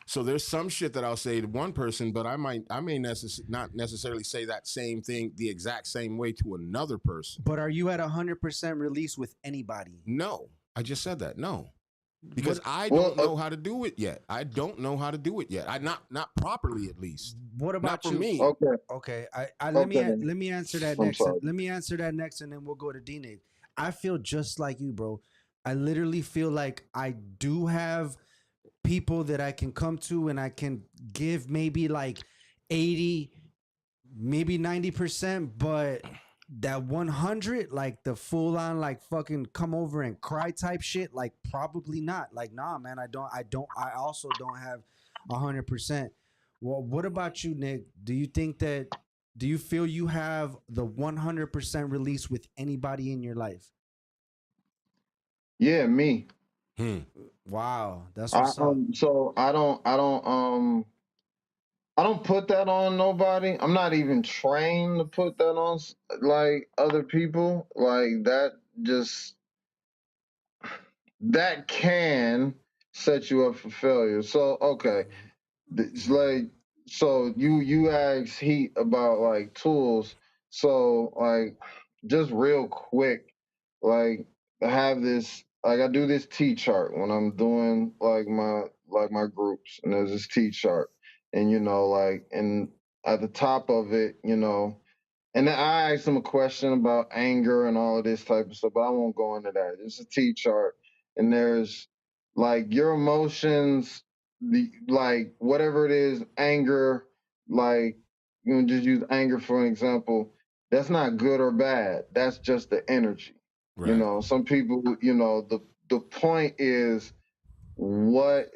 So there's some shit that I'll say to one person, but I may not necessarily say that same thing the exact same way to another person. But are you at 100% release with anybody? No, I just said that. No, because I don't know how to do it yet. I don't know how to do it yet. I not properly, at least. What about not for you? me? Okay. Let me answer that next. Let me answer that next, and then we'll go to D-Nick. I feel just like you, bro. I literally feel like I do have people that I can come to and I can give maybe like 80, maybe 90%, but that 100, like the full on, like fucking come over and cry type shit, like probably not. Like, nah, man, I also don't have 100%. Well, what about you, Nick? Do you feel you have the 100% release with anybody in your life? Yeah, me. Wow, that's what's up. So I don't put that on nobody. I'm not even trained to put that on like other people. Like that can set you up for failure. So okay, it's like so you asked Heat about like tools. So like just real quick, like I have this like I do this T chart when I'm doing like my groups, and there's this T chart, and like and at the top of it, and then I asked him a question about anger and all of this type of stuff, but I won't go into that. It's a T chart, and there's like your emotions, like whatever it is, anger, like just use anger for an example. That's not good or bad. That's just the energy. Right. Some people, the point is what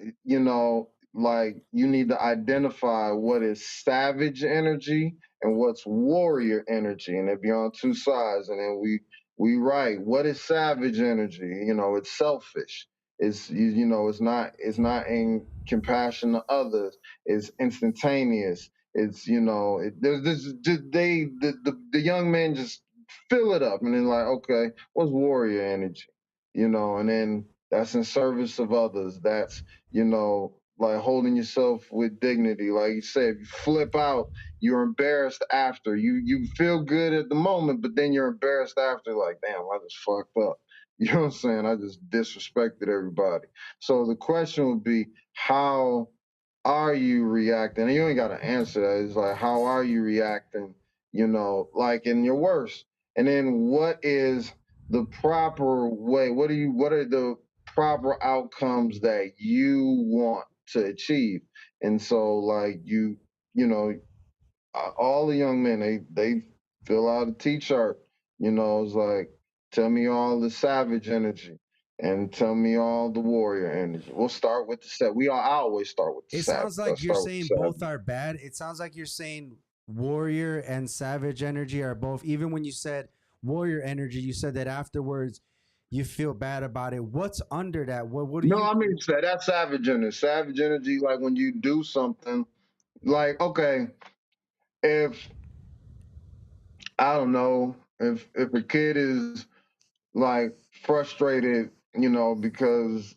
like you need to identify what is savage energy and what's warrior energy, and if you're on two sides, and then we write what is savage energy. It's selfish. It's not in compassion to others. It's instantaneous. It's there's this just the young men just fill it up, and then like, okay, what's warrior energy? And then that's in service of others. That's, like holding yourself with dignity. Like you said, if you flip out, you're embarrassed after. You feel good at the moment, but then you're embarrassed after, like, damn, I just fucked up. You know what I'm saying? I just disrespected everybody. So the question would be, how are you reacting? And you ain't got to answer that. It's like, how are you reacting, like in your worst? And then what is the proper way? What are the proper outcomes that you want to achieve? And so like all the young men, they fill out a T-chart. It's like, tell me all the savage energy and tell me all the warrior energy. We'll start with the set. I always start with the It savage. sounds like you're saying both are bad. It sounds like you're saying warrior and savage energy are both. Even when you said warrior energy, you said that afterwards you feel bad about it. What's under that? What do No, you? I mean, that's savage energy. Savage energy, like when you do something, like, okay, if I don't know, if a kid is like frustrated, because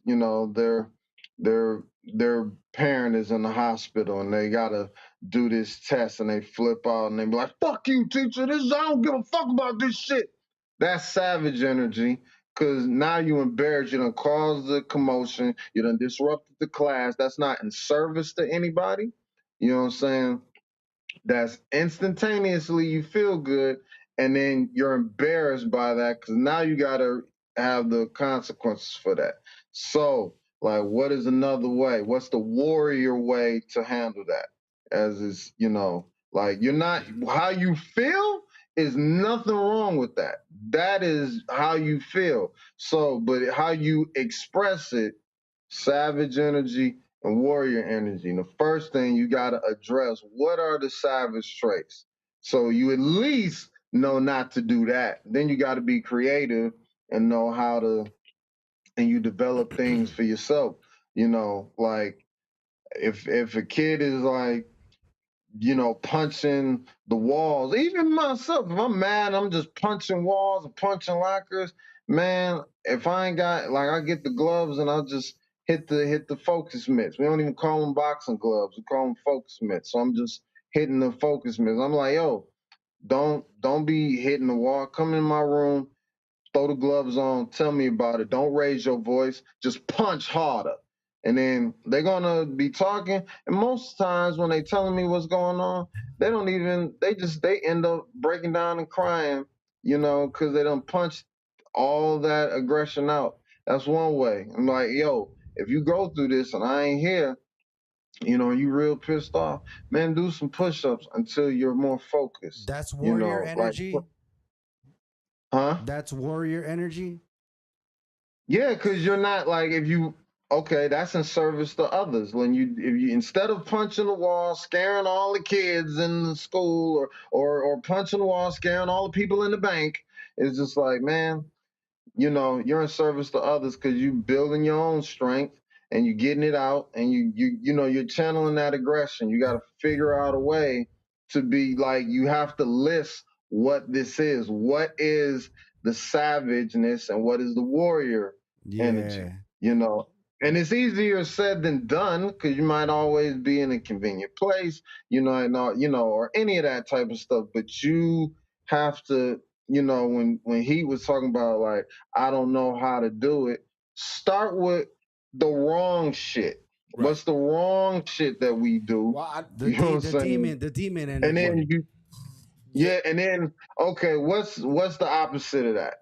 their their parent is in the hospital and they gotta do this test, and they flip out and they be like, "Fuck you, teacher! I don't give a fuck about this shit." That's savage energy. Cause now you embarrassed, you done caused the commotion, you done disrupted the class. That's not in service to anybody. You know what I'm saying? That's instantaneously you feel good, and then you're embarrassed by that because now you got to have the consequences for that. So like, what is another way? What's the warrior way to handle that? As is, like, you're not, how you feel is nothing wrong with that. That is how you feel. So, but how you express it, savage energy and warrior energy. And the first thing you got to address, what are the savage traits? So you at least know not to do that. Then you got to be creative and know how to, and you develop things for yourself. Like if a kid is like, punching the walls. Even myself, if I'm mad, I'm just punching walls and punching lockers. Man, if I ain't got, like, I get the gloves and I'll just hit the focus mitts. We don't even call them boxing gloves. We call them focus mitts. So I'm just hitting the focus mitts. I'm like, yo, don't be hitting the wall. Come in my room, throw the gloves on, tell me about it. Don't raise your voice, just punch harder. And then they're gonna be talking. And most times when they telling me what's going on, they end up breaking down and crying, because they done punched all that aggression out. That's one way. I'm like, yo, if you go through this and I ain't here, you real pissed off, man, do some push-ups until you're more focused. That's warrior Like, energy. huh? That's warrior energy. Yeah, because you're not like, if you, okay, that's in service to others. When if you, instead of punching the wall, scaring all the kids in the school, or punching the wall, scaring all the people in the bank, it's just like, man, you're in service to others because you building your own strength and you getting it out, and you're channeling that aggression. You got to figure out a way to be like, you have to list what this is. What is the savageness and what is the warrior energy? Yeah. And it's easier said than done because you might always be in a convenient place, or any of that type of stuff. But you have to, when he was talking about, like, I don't know how to do it, start with the wrong shit. Right. What's the wrong shit that we do? Well, You know what I'm saying? The demon And energy. then and then, okay, what's the opposite of that?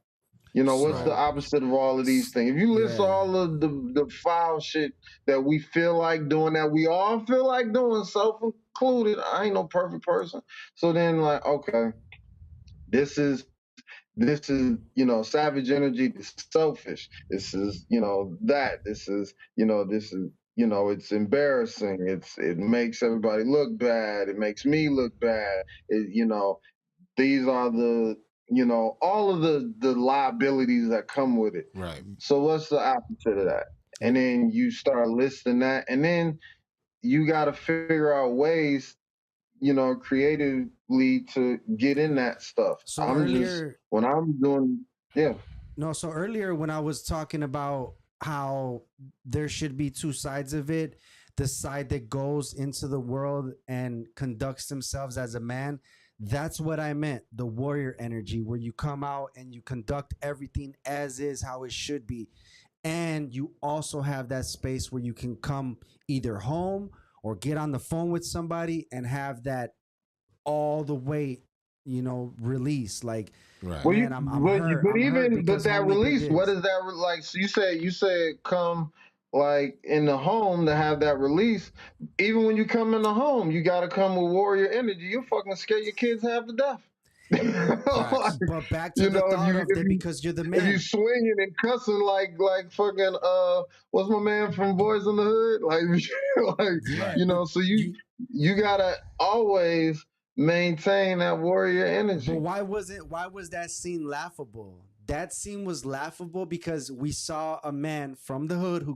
What's the So opposite of all of these things? If you list yeah. all of the foul shit that we feel like doing, that we all feel like doing, self included, I ain't no perfect person. So then, like, okay, this is savage energy. This is selfish. This is that. This is it's embarrassing. It makes everybody look bad. It makes me look bad. These are the all of the liabilities that come with it. right. So what's the opposite of that? And then you start listing that, and then you got to figure out ways, creatively, to get in that stuff. So earlier, When I'm doing, yeah. no, so earlier when I was talking about how there should be two sides of it, the side that goes into the world and conducts themselves as a man, that's what I meant. The warrior energy, where you come out and you conduct everything as is, how it should be. And you also have that space where you can come either home or get on the phone with somebody and have that all the way, release. Like, Right. Well, man, I'm hurt. I'm hurt because that homie did release, what this. is that like? So you said come, like, in the home to have that release. Even when you come in the home, you got to come with warrior energy. You fucking scare your kids half to death. Facts. But back to the If thought you of that, because you're the if you man. swinging and cussing like fucking what's my man from Boys in the Hood, like, like, Yeah, Right. but so you gotta always maintain that warrior but energy. why was that scene laughable? That scene was laughable because we saw a man from the hood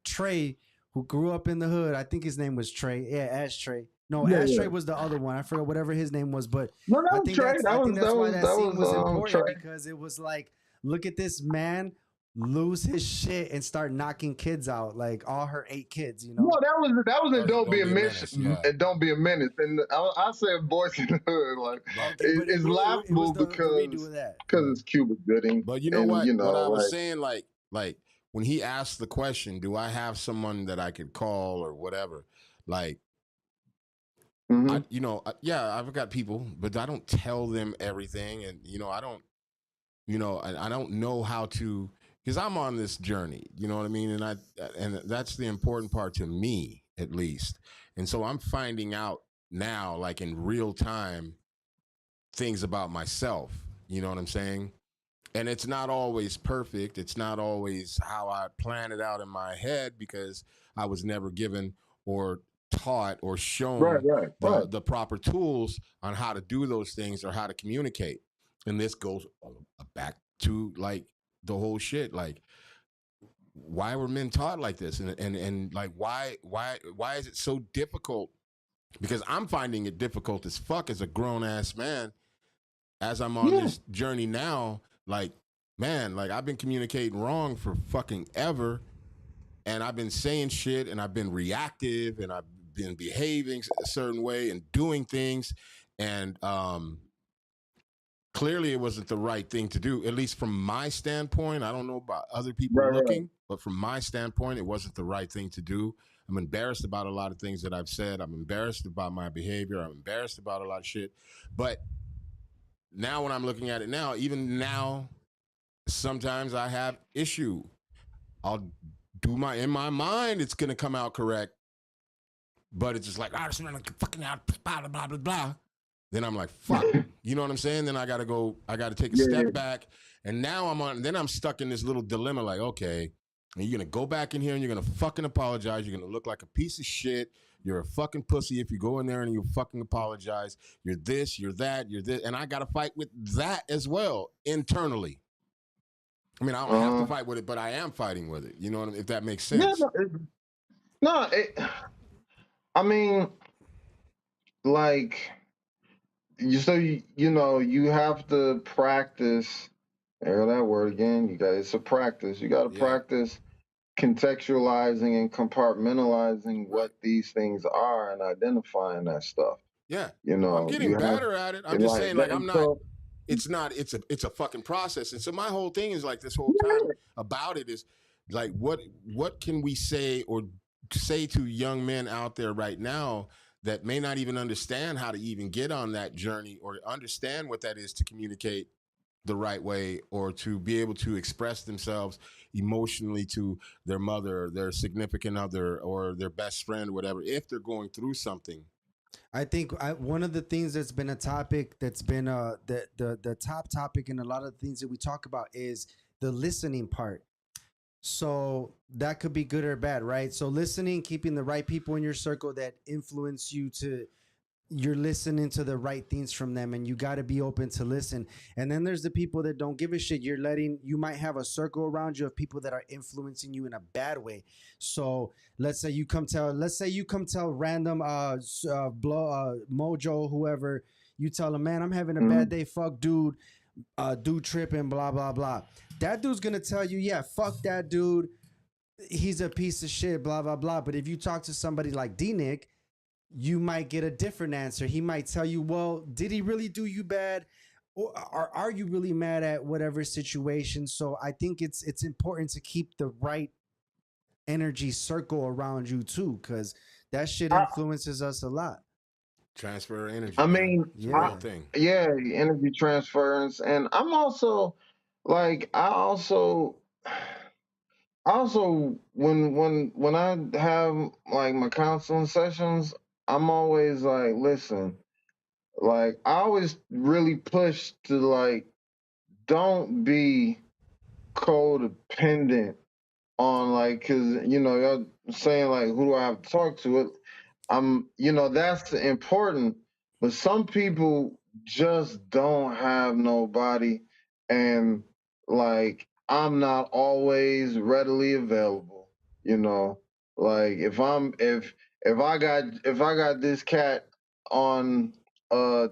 Trey, who grew up in the hood. I think his name was Trey. Yeah, Ashtray. No, Yeah, Ashtray yeah. was the other one. I forgot whatever his name was, but No, that was Trey. I That think was that's why that scene was important, Trey. because it was like, look at this man lose his shit and start knocking kids out, like all her 8 kids. No, that was in Don't Be Don't a be a Menace. menace. Yeah. And Don't Be a Menace. And I said Boys in the Hood. Like, But Okay, but it's it was laughable the redo of that. because it's Cuba Gooding, but you know and what? What I was like. saying, like when he asked the question, do I have someone that I could call or whatever? Like, Mhm. yeah, I've got people, but I don't tell them everything, and I don't, I don't know how to, because I'm on this journey. You know what I mean? And that's the important part to me, at least. And so I'm finding out now, like in real time, things about myself. You know what I'm saying? And it's not always perfect. It's not always how I plan it out in my head because I was never given or taught or Right, shown right, right. the proper tools on how to do those things or how to communicate. And this goes back to like the whole shit. Like, why were men taught like this? And like why is it so difficult? Because I'm finding it difficult as fuck as a grown ass man as I'm on Yeah. this journey now. Like, man, like I've been communicating wrong for fucking ever, and I've been saying shit, and I've been reactive, and I've been behaving a certain way and doing things, and clearly it wasn't the right thing to do. At least from my standpoint, I don't know about other people Right, right. looking, but from my standpoint, it wasn't the right thing to do. I'm embarrassed about a lot of things that I've said. I'm embarrassed about my behavior. I'm embarrassed about a lot of shit. But now when I'm looking at it now, even now, sometimes I have issue. I'll do my in my mind, it's gonna come out correct, but it's just like fucking out, blah blah blah blah. Then I'm like, fuck, you know what I'm saying? Then I gotta take a Yeah, step yeah. back, and now I'm stuck in this little dilemma. Like, okay, and you're gonna go back in here and you're gonna fucking apologize. You're gonna look like a piece of shit. You're a fucking pussy if you go in there and you fucking apologize. You're this, you're that, you're this, and I gotta fight with that as well internally. I mean, I don't have to fight with it, but I am fighting with it. You know what I mean? If that makes Yeah, sense. no, I mean, like you know, you have to practice. Hear that word again? It's a practice. You got to Yeah. practice contextualizing and compartmentalizing Right. what these things are and identifying that stuff. Yeah. You I'm know, getting you have better at it. I'm just like saying, like, that. I'm not. So It's a fucking process. And so my whole thing is like this whole time yeah, about it is like what can we say or say to young men out there right now that may not even understand how to even get on that journey or understand what that is to communicate the right way or to be able to express themselves emotionally to their mother, their significant other, or their best friend, whatever, if they're going through something. I think one of the things that's been a topic that's been the top topic in a lot of the things that we talk about is the listening part. So that could be good or bad, right? So listening, keeping the right people in your circle that influence you to you're listening to the right things from them, and you got to be open to listen. And then there's the people that don't give a shit. You might have a circle around you of people that are influencing you in a bad way. So let's say you come tell random Mojo, whoever, you tell him, man, I'm having a bad mhm. day, fuck dude, dude tripping, blah blah blah. That dude's gonna tell you, yeah, fuck that dude, he's a piece of shit, blah blah blah. But if you talk to somebody like D Nick, you might get a different answer. He might tell you, well, did he really do you bad? Or are you really mad at whatever situation? So I think it's important to keep the right energy circle around you too, because that shit I, influences us a lot. Transfer energy, I man. mean, It's a I, real Yeah. thing. yeah, energy transference, and I'm also like I also when I have like my counseling sessions, I'm always like, listen, like I always really push to like don't be codependent on like because you know y'all saying like who do I have to talk to? You know that's important, but some people just don't have nobody, and like I'm not always readily available. You know, like if I got this cat on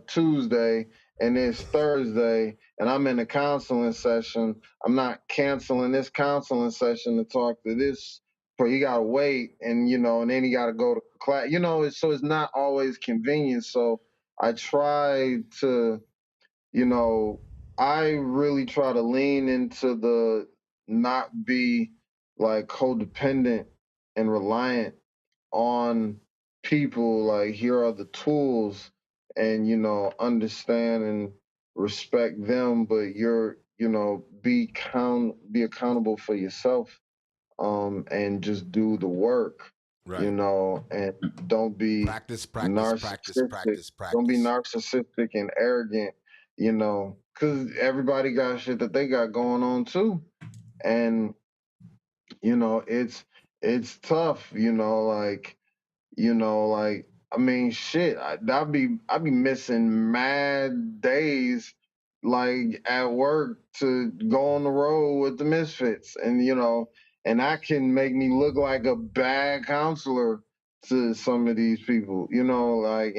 Tuesday and it's Thursday and I'm in a counseling session, I'm not canceling this counseling session to talk to this. So he gotta wait, and you know, and then he gotta go to class. You know, so it's not always convenient. So I try to, you know, I really try to lean into the not be like codependent and reliant on people. Like here are the tools, and you know, understand and respect them, but you know, be accountable for yourself, and just do the work, you Right. know, and don't be Practice, practice, practice, narcissistic. practice, Don't be practice. narcissistic and arrogant because everybody got shit that they got going on too, and it's tough, like I mean, shit. I'd be missing mad days, like at work to go on the road with the Misfits, and that can make me look like a bad counselor to some of these people, and like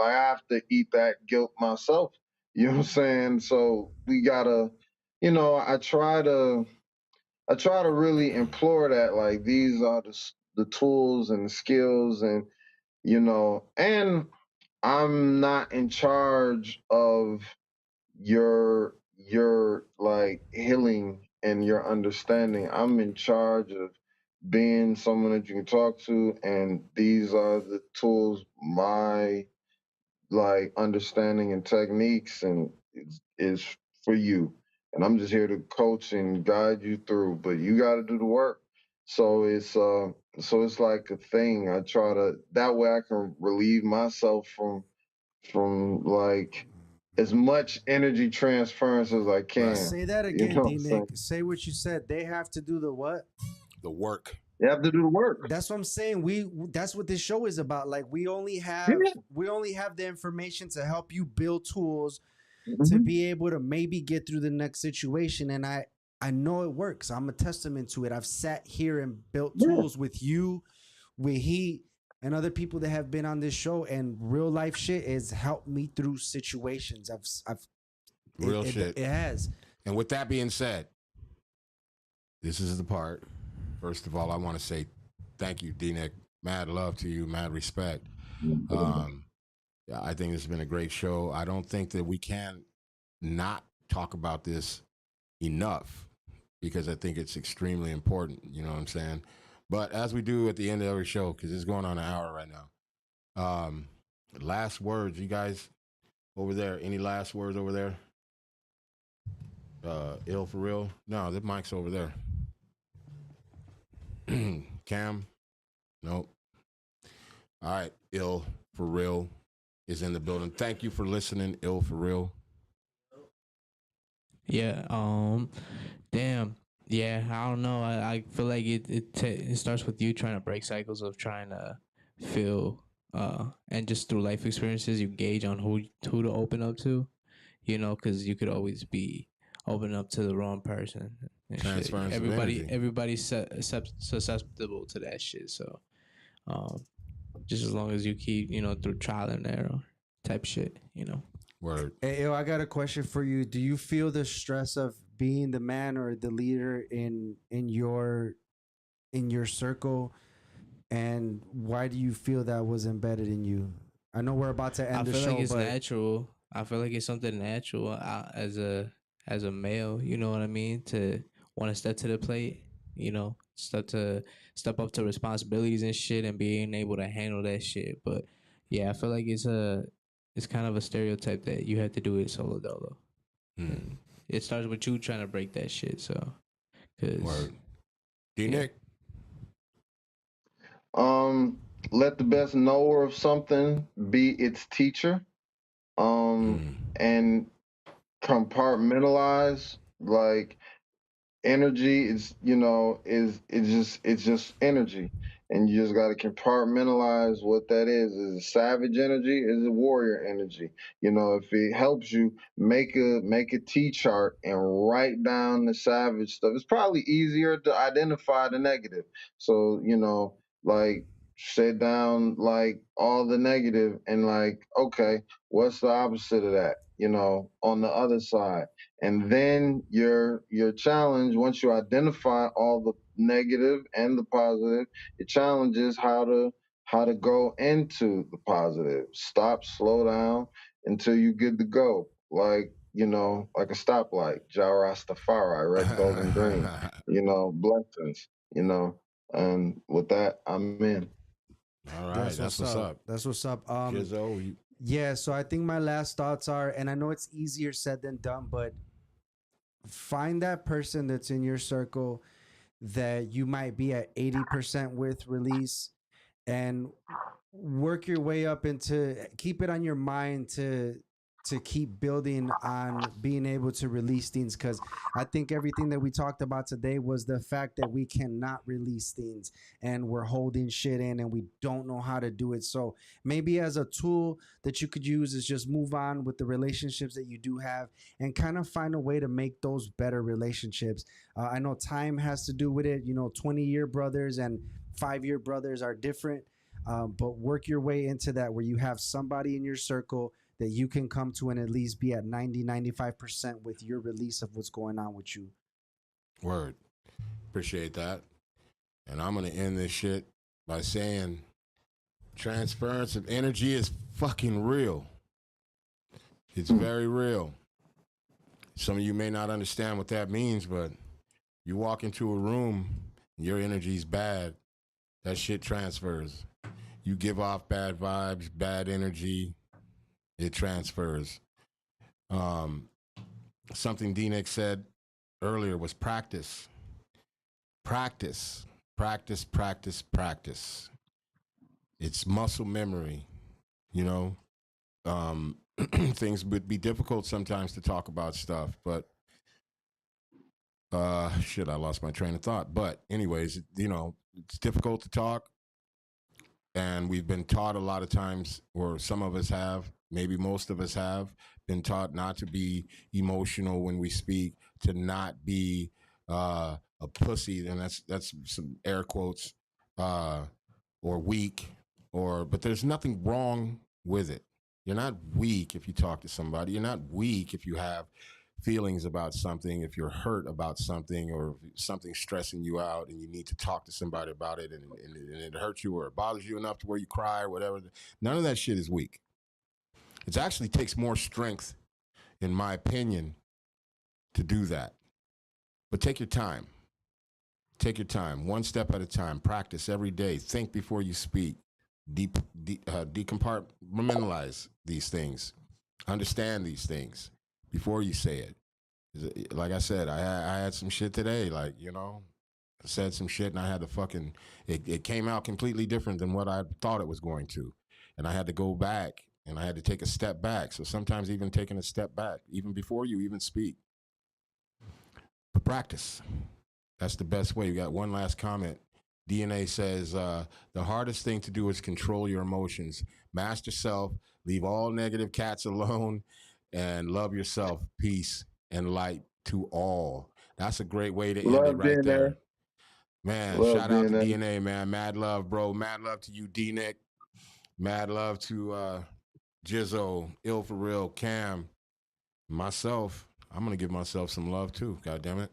I have to eat that guilt myself. You know what I'm saying? So we gotta, you know, I try to really implore that, like, these are the tools and the skills, and I'm not in charge of your like healing and your understanding. I'm in charge of being someone that you can talk to, and these are the tools my like understanding and techniques, and is for you. And I'm just here to coach and guide you through, but you got to do the work. So it's like a thing. I try to that way I can relieve myself from like as much energy transference as I Right. can. Say that You again, know what D I'm saying? Nick. Say what you said. They have to do the what? The work. You have to do the work. That's what I'm saying. That's what this show is about. Like Yeah. we only have the information to help you build tools to Mhm. be able to maybe get through the next situation. And I know it works. I'm a testament to it. I've sat here and built Yeah. tools with you, with Heat, and other people that have been on this show, and real life shit has helped me through situations. I've Real shit. it has. And with that being said, this is the part. First of all, I want to say thank you, D-Nick. Mad love to you, mad respect. Um, yeah, I think it's been a great show. I don't think that we can not talk about this enough because I think it's extremely important. You know what I'm saying? But as we do at the end of every show, because it's going on an hour right now. Last words, you guys over there. Any last words over there? Ill for real? No, the mic's over there. Cam? Nope. All right. Ill for real is in the building. Thank you for listening. Ill for real. Yeah. Damn. Yeah. I don't know. I feel like it starts with you trying to break cycles of trying to feel and just through life experiences you gauge on who to open up to. Because you could always be open up to the wrong person and shit. Transference of energy. Everybody's susceptible to that shit. So, um, just as long as you keep through trial and error type shit. Word. Hey, yo, I got a question for you. Do you feel the stress of being the man or the leader in your circle, and why do you feel that was embedded in you? I know we're about to end I the feel show, like it's but natural. I feel like it's something natural as a male. You know what I mean? To want to step to the plate. Step up to responsibilities and shit, and being able to handle that shit. But yeah, I feel like it's kind of a stereotype that you have to do it solo dolo. And it starts with you trying to break that shit. So, Word. D-Nick? Let the best knower of something be its teacher. And compartmentalize, like, energy is it's just energy, and you just got to compartmentalize what that is it savage energy, is it warrior energy? If it helps you, make a t-chart and write down the savage stuff. It's probably easier to identify the negative, so like, sit down like all the negative, and like, okay, what's the opposite of that, on the other side? And then your challenge, once you identify all the negative and the positive, your challenge is how to go into the positive. Stop, slow down until you get to go. Like a stoplight. Ja Rastafari, red, gold, and green. Blessings. And with that, I'm in. All right. that's That's what's what's up. up. That's what's up. Gizzo, you, Yeah, so I think my last thoughts are, and I know it's easier said than done, but find that person that's in your circle that you might be at 80% with release, and work your way up into, keep it on your mind to keep building on being able to release things, because I think everything that we talked about today was the fact that we cannot release things and we're holding shit in and we don't know how to do it. So maybe as a tool that you could use is just move on with the relationships that you do have and kind of find a way to make those better relationships. I know time has to do with it. 20-year brothers and 5-year brothers are different. But work your way into that where you have somebody in your circle that you can come to and at least be at 90-95% with your release of what's going on with you. Word. Appreciate that. And I'm going to end this shit by saying transference of energy is fucking real. It's very real. Some of you may not understand what that means, but you walk into a room and your energy's bad, that shit transfers. You give off bad vibes, bad energy, it transfers. Something D-Nick said earlier was practice. Practice, practice, practice, practice. It's muscle memory, Things would be difficult sometimes to talk about stuff, but shit, I lost my train of thought. But anyways, it's difficult to talk. And we've been taught a lot of times, or some of us have, maybe most of us have, been taught not to be emotional when we speak, to not be a pussy, and that's some air quotes, or weak, but there's nothing wrong with it. You're not weak if you talk to somebody. You're not weak if you have feelings about something, if you're hurt about something, or if something's stressing you out and you need to talk to somebody about it, and it hurts you or it bothers you enough to where you cry or whatever. None of that shit is weak. It actually takes more strength, in my opinion, to do that. But take your time. Take your time, one step at a time. Practice every day. Think before you speak. Decompartmentalize these things. Understand these things before you say it. Like I said, I had some shit today. I said some shit and I had to fucking, it came out completely different than what I thought it was going to. And I had to go back and I had to take a step back. So sometimes even taking a step back, even before you even speak. But practice. That's the best way. You got one last comment. DNA says, the hardest thing to do is control your emotions. Master self, leave all negative cats alone, and love yourself. Peace and light to all. That's a great way to end it right DNA. there. Man, Love shout out to DNA. DNA, man. Mad love, bro. Mad love to you, D-Nick. Mad love to Jizzo, Ill for Real, Cam. Myself, I'm going to give myself some love too, God damn it.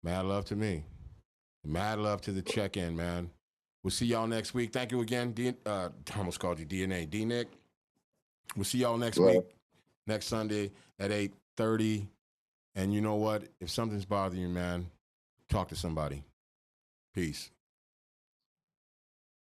Mad love to me. Mad love to the check-in, man. We'll see y'all next week. Thank you again. I almost called you DNA. D-Nick. We'll see y'all next week, next Sunday at 8:30. And you know what? If something's bothering you, man, talk to somebody. Peace.